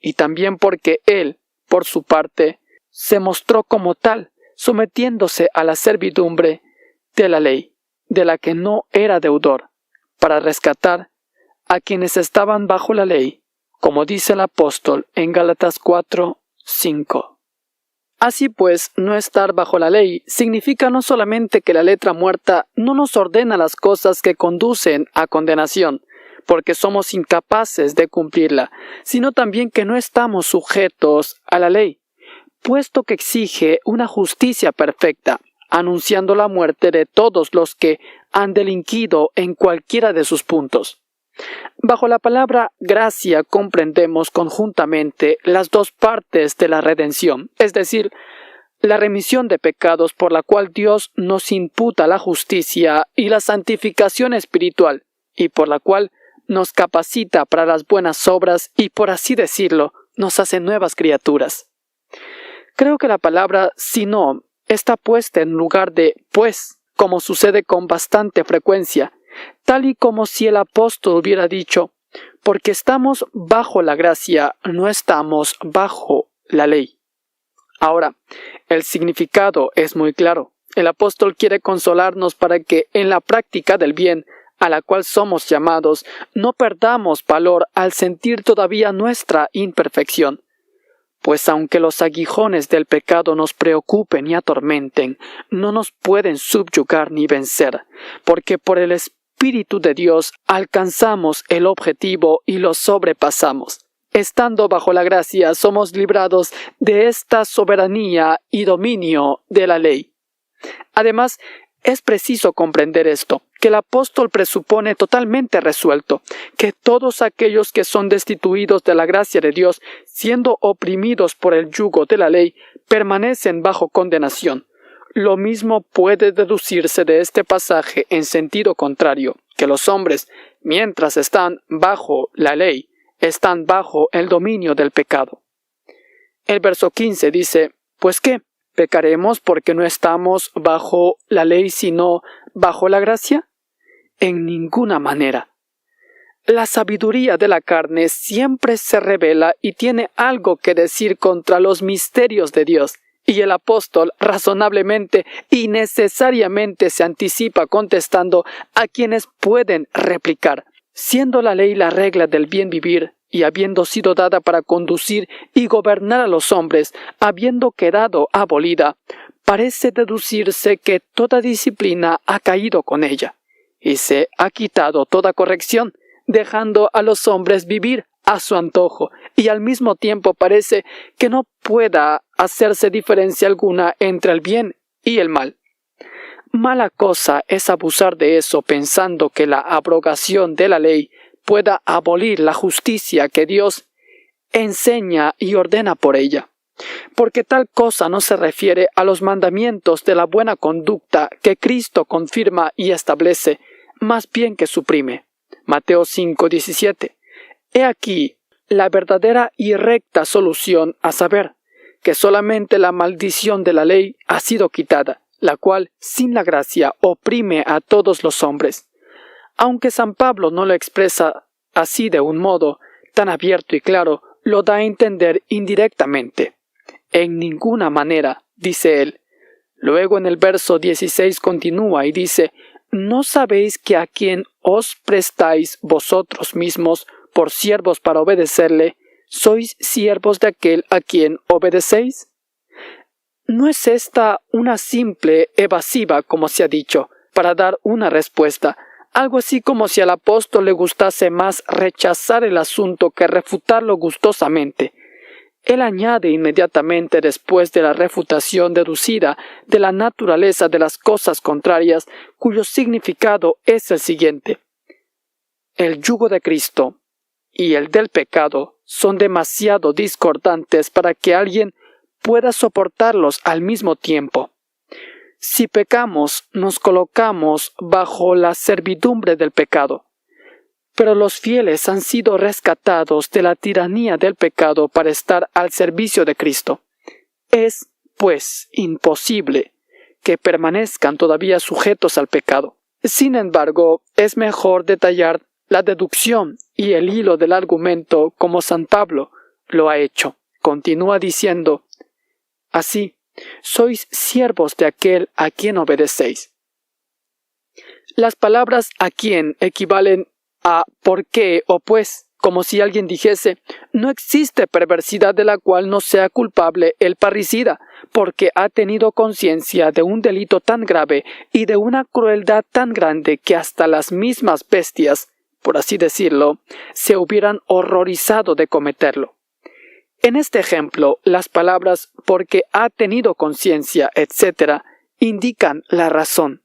y también porque Él, por su parte, se mostró como tal, sometiéndose a la servidumbre de la ley, de la que no era deudor, para rescatar a quienes estaban bajo la ley, como dice el apóstol en Gálatas 4:5. Así pues, no estar bajo la ley significa no solamente que la letra muerta no nos ordena las cosas que conducen a condenación, porque somos incapaces de cumplirla, sino también que no estamos sujetos a la ley, puesto que exige una justicia perfecta, anunciando la muerte de todos los que han delinquido en cualquiera de sus puntos. Bajo la palabra gracia comprendemos conjuntamente las dos partes de la redención, es decir, la remisión de pecados por la cual Dios nos imputa la justicia y la santificación espiritual, y por la cual nos capacita para las buenas obras y, por así decirlo, nos hace nuevas criaturas. Creo que la palabra sino está puesta en lugar de pues, como sucede con bastante frecuencia, tal y como si el apóstol hubiera dicho, porque estamos bajo la gracia, no estamos bajo la ley. Ahora, el significado es muy claro. El apóstol quiere consolarnos para que en la práctica del bien, a la cual somos llamados, no perdamos valor al sentir todavía nuestra imperfección. Pues aunque los aguijones del pecado nos preocupen y atormenten, no nos pueden subyugar ni vencer, porque por el Espíritu de Dios alcanzamos el objetivo y lo sobrepasamos. Estando bajo la gracia, somos librados de esta soberanía y dominio de la ley. Además, Es preciso comprender esto, que el apóstol presupone totalmente resuelto, que todos aquellos que son destituidos de la gracia de Dios, siendo oprimidos por el yugo de la ley, permanecen bajo condenación. Lo mismo puede deducirse de este pasaje en sentido contrario, que los hombres, mientras están bajo la ley, están bajo el dominio del pecado. El verso 15 dice, ¿pues qué? ¿Pecaremos porque no estamos bajo la ley sino bajo la gracia? En ninguna manera. La sabiduría de la carne siempre se revela y tiene algo que decir contra los misterios de Dios, y el apóstol razonablemente y necesariamente se anticipa contestando a quienes pueden replicar. Siendo la ley la regla del bien vivir, y habiendo sido dada para conducir y gobernar a los hombres, habiendo quedado abolida, parece deducirse que toda disciplina ha caído con ella, y se ha quitado toda corrección, dejando a los hombres vivir a su antojo, y al mismo tiempo parece que no pueda hacerse diferencia alguna entre el bien y el mal. Mala cosa es abusar de eso pensando que la abrogación de la ley pueda abolir la justicia que Dios enseña y ordena por ella, porque tal cosa no se refiere a los mandamientos de la buena conducta que Cristo confirma y establece, más bien que suprime. Mateo 5:17. He aquí la verdadera y recta solución, a saber, que solamente la maldición de la ley ha sido quitada, la cual, sin la gracia, oprime a todos los hombres. Aunque San Pablo no lo expresa así de un modo tan abierto y claro, lo da a entender indirectamente. En ninguna manera, dice él. Luego en el verso 16 continúa y dice, ¿no sabéis que a quien os prestáis vosotros mismos por siervos para obedecerle, sois siervos de aquel a quien obedecéis? ¿No es esta una simple evasiva, como se ha dicho, para dar una respuesta? Algo así como si al apóstol le gustase más rechazar el asunto que refutarlo gustosamente. Él añade inmediatamente después de la refutación deducida de la naturaleza de las cosas contrarias, cuyo significado es el siguiente. El yugo de Cristo y el del pecado son demasiado discordantes para que alguien pueda soportarlos al mismo tiempo. Si pecamos, nos colocamos bajo la servidumbre del pecado. Pero los fieles han sido rescatados de la tiranía del pecado para estar al servicio de Cristo. Es, pues, imposible que permanezcan todavía sujetos al pecado. Sin embargo, es mejor detallar la deducción y el hilo del argumento como San Pablo lo ha hecho. Continúa diciendo, así, sois siervos de aquel a quien obedecéis. Las palabras a quien equivalen a por qué o pues, como si alguien dijese, no existe perversidad de la cual no sea culpable el parricida, porque ha tenido conciencia de un delito tan grave y de una crueldad tan grande que hasta las mismas bestias, por así decirlo, se hubieran horrorizado de cometerlo. En este ejemplo, las palabras porque ha tenido conciencia, etc., indican la razón.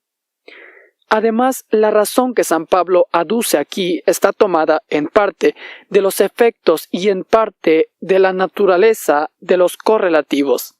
Además, la razón que San Pablo aduce aquí está tomada en parte de los efectos y en parte de la naturaleza de los correlativos.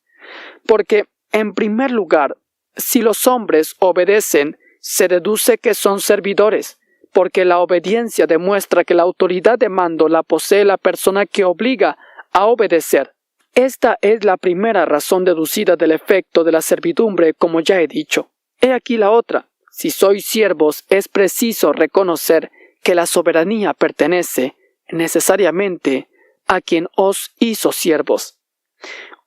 Porque, en primer lugar, si los hombres obedecen, se deduce que son servidores, porque la obediencia demuestra que la autoridad de mando la posee la persona que obliga a obedecer. Esta es la primera razón deducida del efecto de la servidumbre, como ya he dicho. He aquí la otra. Si sois siervos, es preciso reconocer que la soberanía pertenece necesariamente a quien os hizo siervos.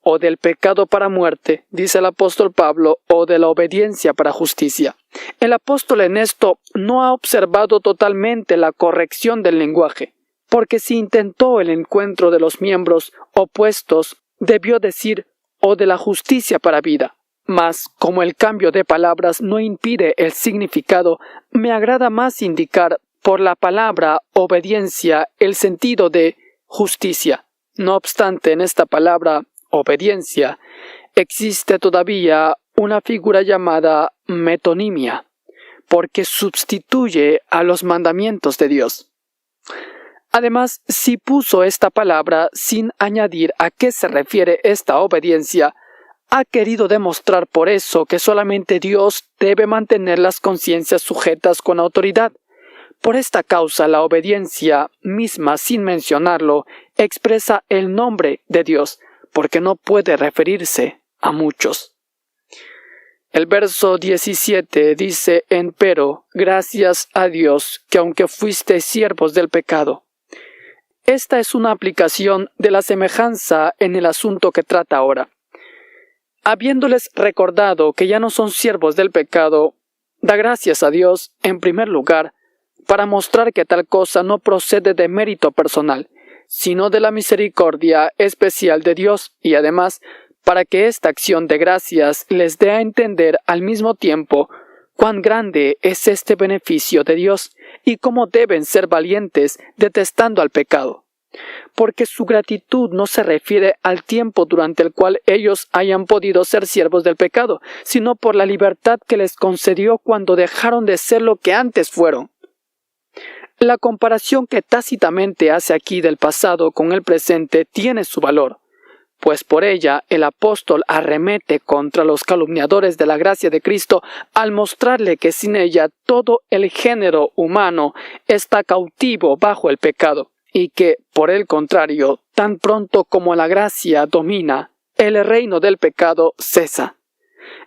O del pecado para muerte, dice el apóstol Pablo, o de la obediencia para justicia. El apóstol en esto no ha observado totalmente la corrección del lenguaje, porque si intentó el encuentro de los miembros opuestos, debió decir o de la justicia para vida. Mas, como el cambio de palabras no impide el significado, me agrada más indicar por la palabra obediencia el sentido de justicia. No obstante, en esta palabra obediencia existe todavía una figura llamada metonimia, porque sustituye a los mandamientos de Dios. Además, si puso esta palabra sin añadir a qué se refiere esta obediencia, ha querido demostrar por eso que solamente Dios debe mantener las conciencias sujetas con autoridad. Por esta causa, la obediencia misma, sin mencionarlo, expresa el nombre de Dios, porque no puede referirse a muchos. El verso 17 dice: empero, gracias a Dios, que aunque fuisteis siervos del pecado. Esta es una aplicación de la semejanza en el asunto que trata ahora. Habiéndoles recordado que ya no son siervos del pecado, da gracias a Dios, en primer lugar, para mostrar que tal cosa no procede de mérito personal, sino de la misericordia especial de Dios, y además, para que esta acción de gracias les dé a entender al mismo tiempo cuán grande es este beneficio de Dios y cómo deben ser valientes detestando al pecado. Porque su gratitud no se refiere al tiempo durante el cual ellos hayan podido ser siervos del pecado, sino por la libertad que les concedió cuando dejaron de ser lo que antes fueron. La comparación que tácitamente hace aquí del pasado con el presente tiene su valor, pues por ella el apóstol arremete contra los calumniadores de la gracia de Cristo al mostrarle que sin ella todo el género humano está cautivo bajo el pecado, y que, por el contrario, tan pronto como la gracia domina, el reino del pecado cesa.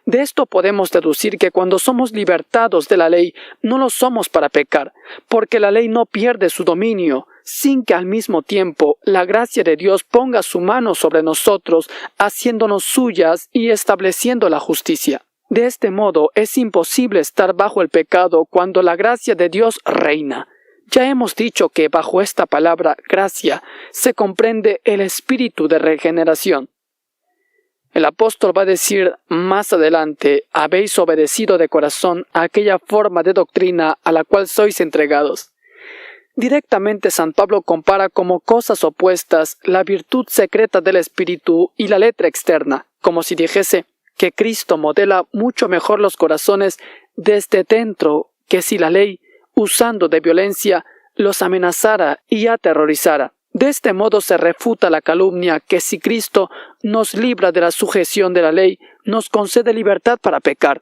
De esto podemos deducir que cuando somos libertados de la ley, no lo somos para pecar, porque la ley no pierde su dominio, sin que al mismo tiempo la gracia de Dios ponga su mano sobre nosotros, haciéndonos suyas y estableciendo la justicia. De este modo es imposible estar bajo el pecado cuando la gracia de Dios reina. Ya hemos dicho que bajo esta palabra gracia se comprende el espíritu de regeneración. El apóstol va a decir más adelante: habéis obedecido de corazón a aquella forma de doctrina a la cual sois entregados. Directamente San Pablo compara como cosas opuestas la virtud secreta del espíritu y la letra externa, como si dijese que Cristo modela mucho mejor los corazones desde dentro que si la ley, usando de violencia, los amenazara y aterrorizara. De este modo se refuta la calumnia que si Cristo nos libra de la sujeción de la ley, nos concede libertad para pecar.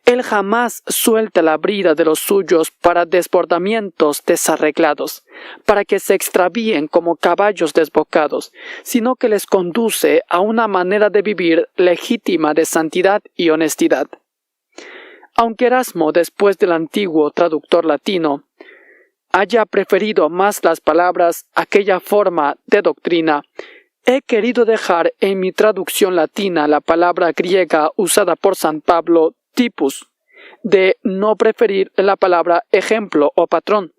Él jamás suelta la brida de los suyos para desbordamientos desarreglados, para que se extravíen como caballos desbocados, sino que les conduce a una manera de vivir legítima de santidad y honestidad. Aunque Erasmo, después del antiguo traductor latino, haya preferido más las palabras aquella forma de doctrina, he querido dejar en mi traducción latina la palabra griega usada por San Pablo, typus, de no preferir la palabra ejemplo o patrón,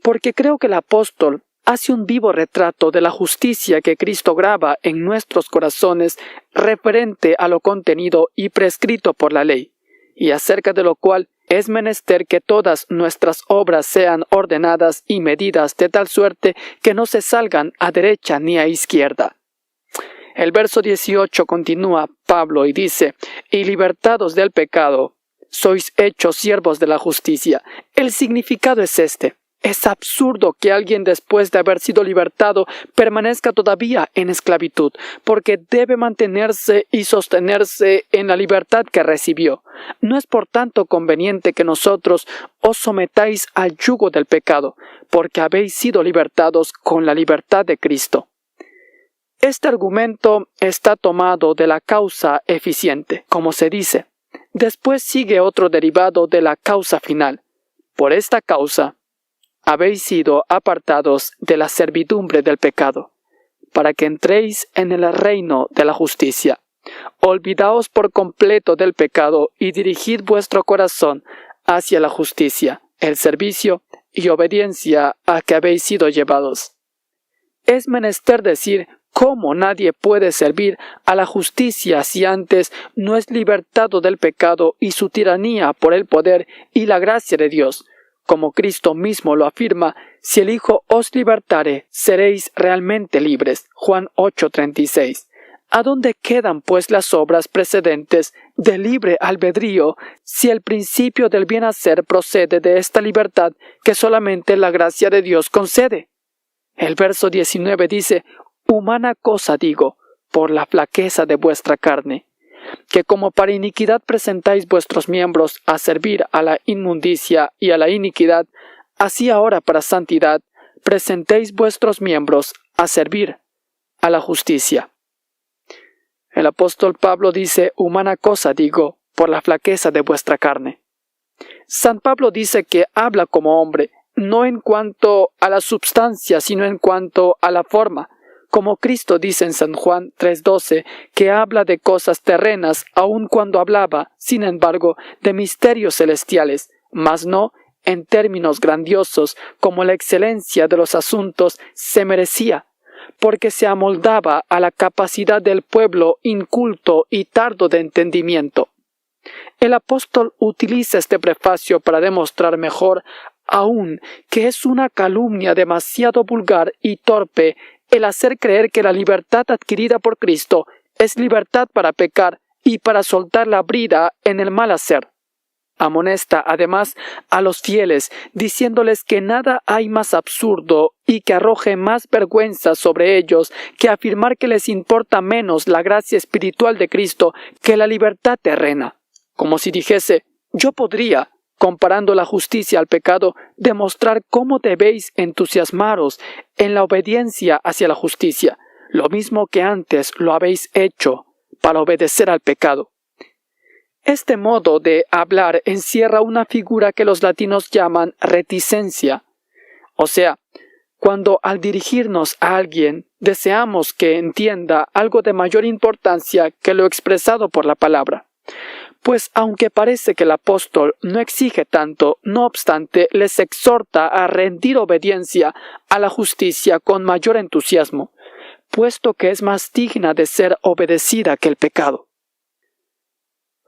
porque creo que el apóstol hace un vivo retrato de la justicia que Cristo graba en nuestros corazones referente a lo contenido y prescrito por la ley, y acerca de lo cual es menester que todas nuestras obras sean ordenadas y medidas de tal suerte que no se salgan a derecha ni a izquierda. El verso 18 continúa Pablo y dice: y libertados del pecado, sois hechos siervos de la justicia. El significado es este: es absurdo que alguien después de haber sido libertado permanezca todavía en esclavitud, porque debe mantenerse y sostenerse en la libertad que recibió. No es por tanto conveniente que nosotros os sometáis al yugo del pecado, porque habéis sido libertados con la libertad de Cristo. Este argumento está tomado de la causa eficiente, como se dice. Después sigue otro derivado de la causa final. Por esta causa habéis sido apartados de la servidumbre del pecado, para que entréis en el reino de la justicia. Olvidaos por completo del pecado y dirigid vuestro corazón hacia la justicia, el servicio y obediencia a que habéis sido llevados. Es menester decir cómo nadie puede servir a la justicia si antes no es libertado del pecado y su tiranía por el poder y la gracia de Dios. Como Cristo mismo lo afirma: si el Hijo os libertare, seréis realmente libres. Juan 8:36. ¿A dónde quedan pues las obras precedentes de libre albedrío si el principio del bien hacer procede de esta libertad que solamente la gracia de Dios concede? El verso 19 dice: humana cosa digo, por la flaqueza de vuestra carne, que como para iniquidad presentáis vuestros miembros a servir a la inmundicia y a la iniquidad, así ahora para santidad presentéis vuestros miembros a servir a la justicia. El apóstol Pablo dice: humana cosa digo, por la flaqueza de vuestra carne. San Pablo dice que habla como hombre, no en cuanto a la substancia, sino en cuanto a la forma, como Cristo dice en San Juan 3:12, que habla de cosas terrenas, aun cuando hablaba, sin embargo, de misterios celestiales, mas no en términos grandiosos, como la excelencia de los asuntos se merecía, porque se amoldaba a la capacidad del pueblo inculto y tardo de entendimiento. El apóstol utiliza este prefacio para demostrar mejor aún que es una calumnia demasiado vulgar y torpe el hacer creer que la libertad adquirida por Cristo es libertad para pecar y para soltar la brida en el mal hacer. Amonesta además a los fieles, diciéndoles que nada hay más absurdo y que arroje más vergüenza sobre ellos que afirmar que les importa menos la gracia espiritual de Cristo que la libertad terrena. Como si dijese: yo podría, comparando la justicia al pecado, demostrar cómo debéis entusiasmaros en la obediencia hacia la justicia, lo mismo que antes lo habéis hecho para obedecer al pecado. Este modo de hablar encierra una figura que los latinos llaman reticencia. O sea, cuando al dirigirnos a alguien deseamos que entienda algo de mayor importancia que lo expresado por la palabra. Pues aunque parece que el apóstol no exige tanto, no obstante les exhorta a rendir obediencia a la justicia con mayor entusiasmo, puesto que es más digna de ser obedecida que el pecado.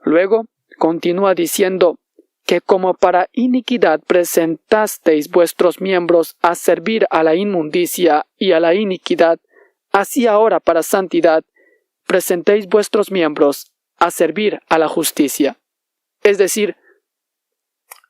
Luego continúa diciendo que como para iniquidad presentasteis vuestros miembros a servir a la inmundicia y a la iniquidad, así ahora para santidad presentéis vuestros miembros a servir a la justicia. Es decir,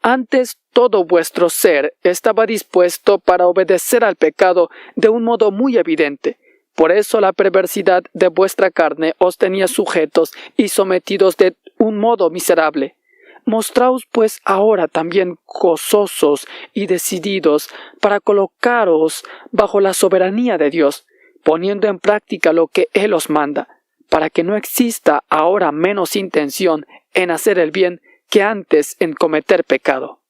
antes todo vuestro ser estaba dispuesto para obedecer al pecado de un modo muy evidente. Por eso la perversidad de vuestra carne os tenía sujetos y sometidos de un modo miserable. Mostraos pues ahora también gozosos y decididos para colocaros bajo la soberanía de Dios, poniendo en práctica lo que Él os manda, para que no exista ahora menos intención en hacer el bien que antes en cometer pecado.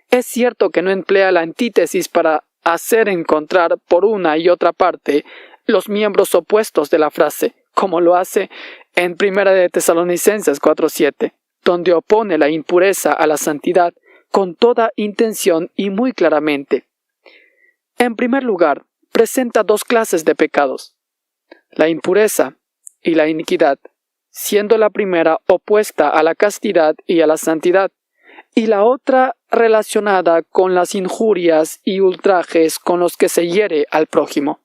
Es cierto que no emplea la antítesis para hacer encontrar por una y otra parte los miembros opuestos de la frase, como lo hace en 1 de Tesalonicenses 4:7, donde opone la impureza a la santidad con toda intención y muy claramente. En primer lugar, presenta dos clases de pecados: la impureza y la iniquidad, siendo la primera opuesta a la castidad y a la santidad, y la otra relacionada con las injurias y ultrajes con los que se hiere al prójimo.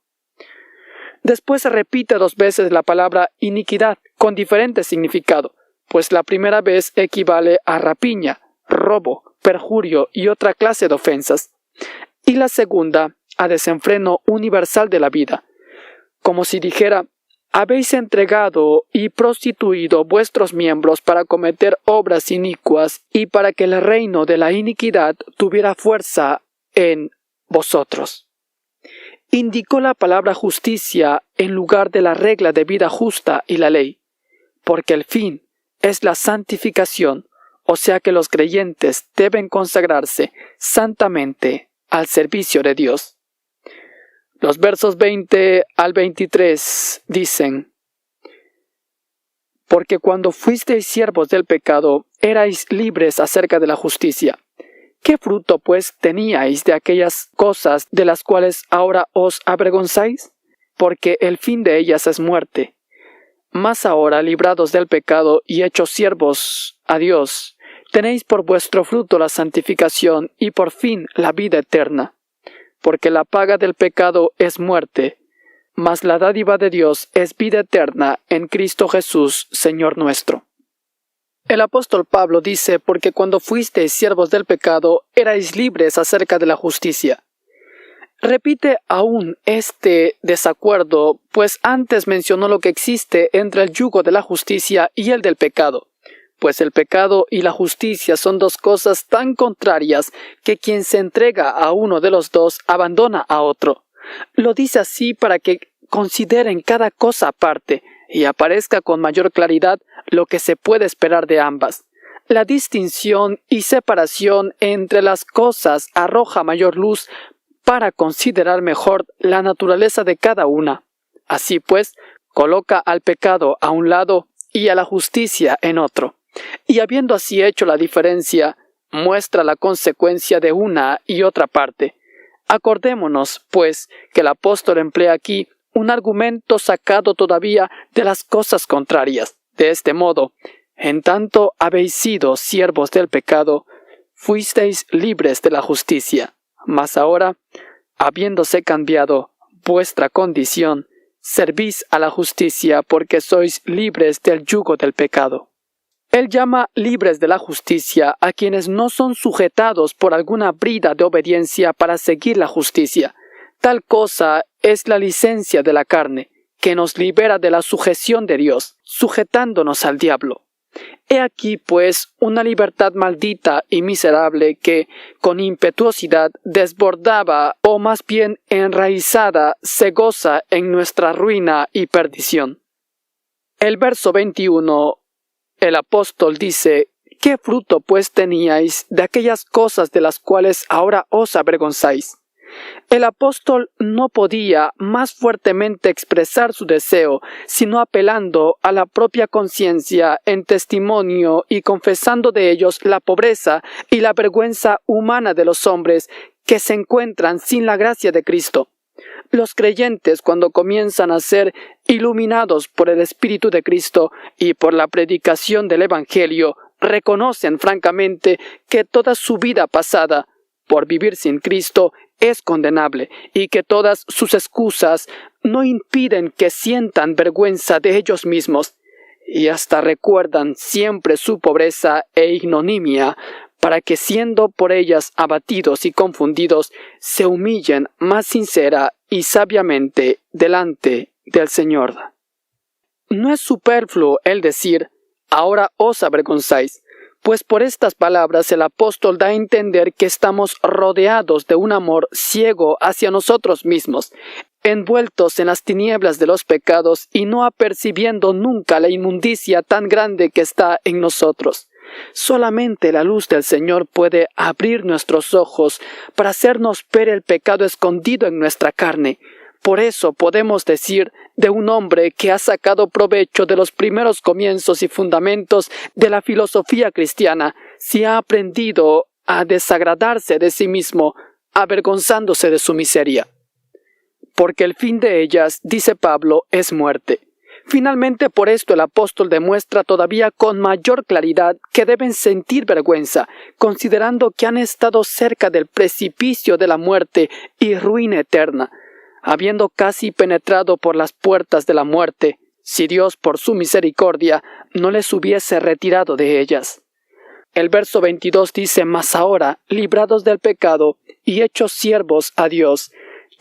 Después se repite 2 veces la palabra iniquidad con diferente significado, pues la primera vez equivale a rapiña, robo, perjurio y otra clase de ofensas, y la segunda a desenfreno universal de la vida, como si dijera: habéis entregado y prostituido vuestros miembros para cometer obras inicuas y para que el reino de la iniquidad tuviera fuerza en vosotros. Indicó la palabra justicia en lugar de la regla de vida justa y la ley, porque el fin es la santificación, o sea que los creyentes deben consagrarse santamente al servicio de Dios. Los versos 20 al 23 dicen: porque cuando fuisteis siervos del pecado, erais libres acerca de la justicia. ¿Qué fruto, pues, teníais de aquellas cosas de las cuales ahora os avergonzáis? Porque el fin de ellas es muerte. Mas ahora, librados del pecado y hechos siervos a Dios, tenéis por vuestro fruto la santificación y por fin la vida eterna. Porque la paga del pecado es muerte, mas la dádiva de Dios es vida eterna en Cristo Jesús, Señor nuestro. El apóstol Pablo dice, porque cuando fuisteis siervos del pecado, erais libres acerca de la justicia. Repite aún este desacuerdo, pues antes mencionó lo que existe entre el yugo de la justicia y el del pecado. Pues el pecado y la justicia son dos cosas tan contrarias que quien se entrega a uno de los dos abandona a otro. Lo dice así para que consideren cada cosa aparte y aparezca con mayor claridad lo que se puede esperar de ambas. La distinción y separación entre las cosas arroja mayor luz para considerar mejor la naturaleza de cada una. Así pues, coloca al pecado a un lado y a la justicia en otro. Y habiendo así hecho la diferencia, muestra la consecuencia de una y otra parte. Acordémonos, pues, que el apóstol emplea aquí un argumento sacado todavía de las cosas contrarias. De este modo, en tanto habéis sido siervos del pecado, fuisteis libres de la justicia. Mas ahora, habiéndose cambiado vuestra condición, servís a la justicia porque sois libres del yugo del pecado. Él llama libres de la justicia a quienes no son sujetados por alguna brida de obediencia para seguir la justicia. Tal cosa es la licencia de la carne, que nos libera de la sujeción de Dios, sujetándonos al diablo. He aquí, pues, una libertad maldita y miserable que, con impetuosidad desbordada, o más bien enraizada, se goza en nuestra ruina y perdición. El verso 21, el apóstol dice, ¿qué fruto pues teníais de aquellas cosas de las cuales ahora os avergonzáis? El apóstol no podía más fuertemente expresar su deseo, sino apelando a la propia conciencia en testimonio y confesando de ellos la pobreza y la vergüenza humana de los hombres que se encuentran sin la gracia de Cristo. Los creyentes, cuando comienzan a ser iluminados por el Espíritu de Cristo y por la predicación del Evangelio, reconocen francamente que toda su vida pasada, por vivir sin Cristo, es condenable y que todas sus excusas no impiden que sientan vergüenza de ellos mismos y hasta recuerdan siempre su pobreza e ignominia para que siendo por ellas abatidos y confundidos se humillen más sincera y sabiamente delante del Señor. No es superfluo el decir, ahora os avergonzáis, pues por estas palabras el apóstol da a entender que estamos rodeados de un amor ciego hacia nosotros mismos, envueltos en las tinieblas de los pecados y no apercibiendo nunca la inmundicia tan grande que está en nosotros. Solamente la luz del Señor puede abrir nuestros ojos para hacernos ver el pecado escondido en nuestra carne. Por eso podemos decir de un hombre que ha sacado provecho de los primeros comienzos y fundamentos de la filosofía cristiana, si ha aprendido a desagradarse de sí mismo, avergonzándose de su miseria. Porque el fin de ellas, dice Pablo, es muerte. Finalmente, por esto el apóstol demuestra todavía con mayor claridad que deben sentir vergüenza, considerando que han estado cerca del precipicio de la muerte y ruina eterna, habiendo casi penetrado por las puertas de la muerte, si Dios por su misericordia no les hubiese retirado de ellas. El verso 22 dice, mas ahora, librados del pecado y hechos siervos a Dios,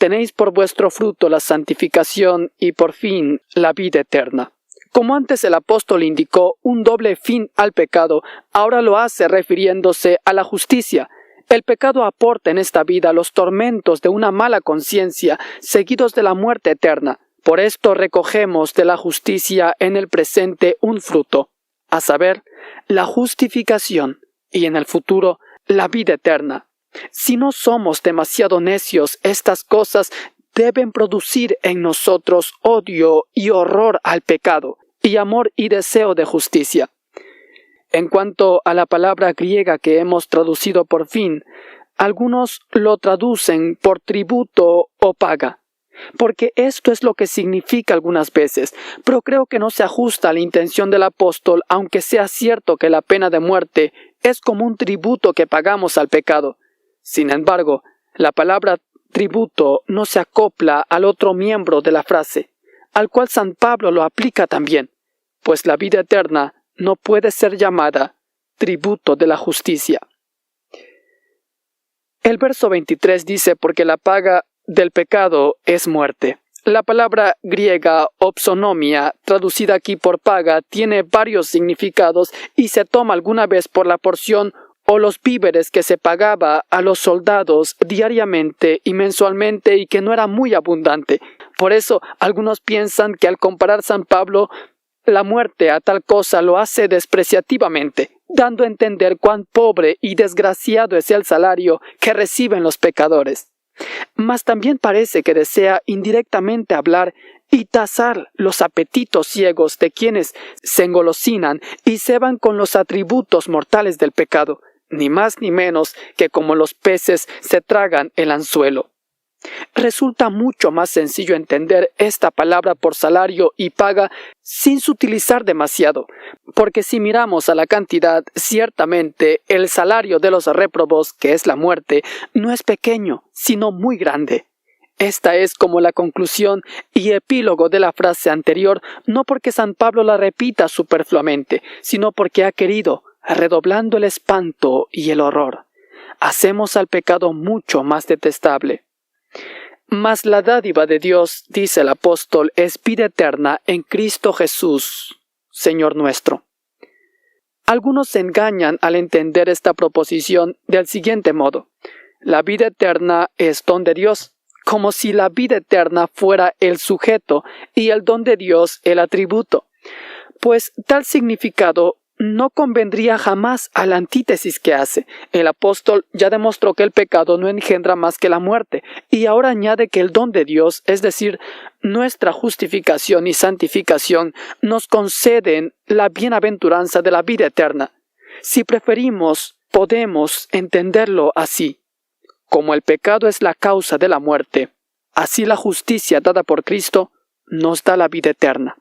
tenéis por vuestro fruto la santificación y por fin la vida eterna. Como antes el apóstol indicó un doble fin al pecado, ahora lo hace refiriéndose a la justicia. El pecado aporta en esta vida los tormentos de una mala conciencia, seguidos de la muerte eterna. Por esto recogemos de la justicia en el presente un fruto, a saber, la justificación, y en el futuro, la vida eterna. Si no somos demasiado necios, estas cosas deben producir en nosotros odio y horror al pecado, y amor y deseo de justicia. En cuanto a la palabra griega que hemos traducido por fin, algunos lo traducen por tributo o paga, porque esto es lo que significa algunas veces, pero creo que no se ajusta a la intención del apóstol, aunque sea cierto que la pena de muerte es como un tributo que pagamos al pecado. Sin embargo, la palabra tributo no se acopla al otro miembro de la frase, al cual San Pablo lo aplica también, pues la vida eterna no puede ser llamada tributo de la justicia. El verso 23 dice: porque la paga del pecado es muerte. La palabra griega opsonomia, traducida aquí por paga, tiene varios significados y se toma alguna vez por la porción o los víveres que se pagaba a los soldados diariamente y mensualmente y que no era muy abundante. Por eso algunos piensan que al comparar San Pablo la muerte a tal cosa lo hace despreciativamente, dando a entender cuán pobre y desgraciado es el salario que reciben los pecadores. Mas también parece que desea indirectamente hablar y tasar los apetitos ciegos de quienes se engolosinan y ceban con los atributos mortales del pecado, ni más ni menos que como los peces se tragan el anzuelo. Resulta mucho más sencillo entender esta palabra por salario y paga sin sutilizar demasiado, porque si miramos a la cantidad, ciertamente el salario de los réprobos, que es la muerte, no es pequeño, sino muy grande. Esta es como la conclusión y epílogo de la frase anterior, no porque San Pablo la repita superfluamente, sino porque ha querido, redoblando el espanto y el horror. Hacemos al pecado mucho más detestable. Mas la dádiva de Dios, dice el apóstol, es vida eterna en Cristo Jesús, Señor nuestro. Algunos se engañan al entender esta proposición del siguiente modo: la vida eterna es don de Dios, como si la vida eterna fuera el sujeto y el don de Dios el atributo. Pues tal significado no convendría jamás a la antítesis que hace. El apóstol ya demostró que el pecado no engendra más que la muerte, y ahora añade que el don de Dios, es decir, nuestra justificación y santificación, nos conceden la bienaventuranza de la vida eterna. Si preferimos, podemos entenderlo así: como el pecado es la causa de la muerte, así la justicia dada por Cristo nos da la vida eterna.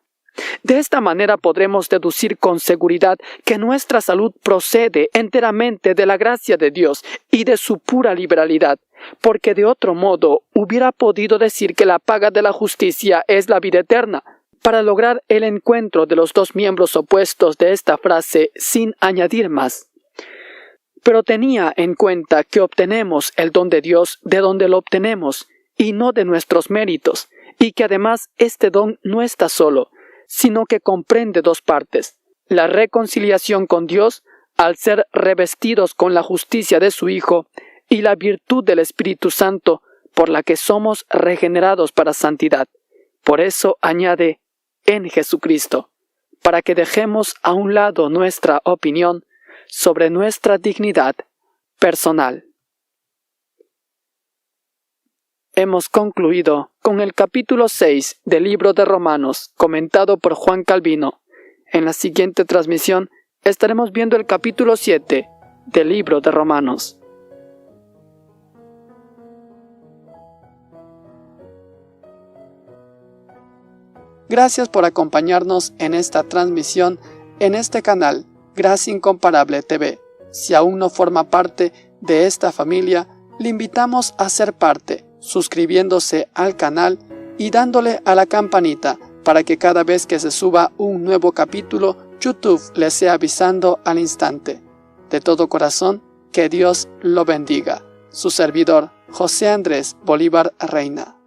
De esta manera podremos deducir con seguridad que nuestra salud procede enteramente de la gracia de Dios y de su pura liberalidad, porque de otro modo hubiera podido decir que la paga de la justicia es la vida eterna, para lograr el encuentro de los dos miembros opuestos de esta frase sin añadir más. Pero tenía en cuenta que obtenemos el don de Dios de donde lo obtenemos, y no de nuestros méritos, y que además este don no está solo, sino que comprende dos partes: la reconciliación con Dios, al ser revestidos con la justicia de su Hijo, y la virtud del Espíritu Santo, por la que somos regenerados para santidad. Por eso añade: en Jesucristo, para que dejemos a un lado nuestra opinión sobre nuestra dignidad personal. Hemos concluido con el capítulo 6 del libro de Romanos, comentado por Juan Calvino. En la siguiente transmisión estaremos viendo el capítulo 7 del libro de Romanos. Gracias por acompañarnos en esta transmisión en este canal Gracia Incomparable TV. Si aún no forma parte de esta familia, le invitamos a ser parte, suscribiéndose al canal y dándole a la campanita para que cada vez que se suba un nuevo capítulo, YouTube le sea avisando al instante. De todo corazón, que Dios lo bendiga. Su servidor, José Andrés Bolívar Reina.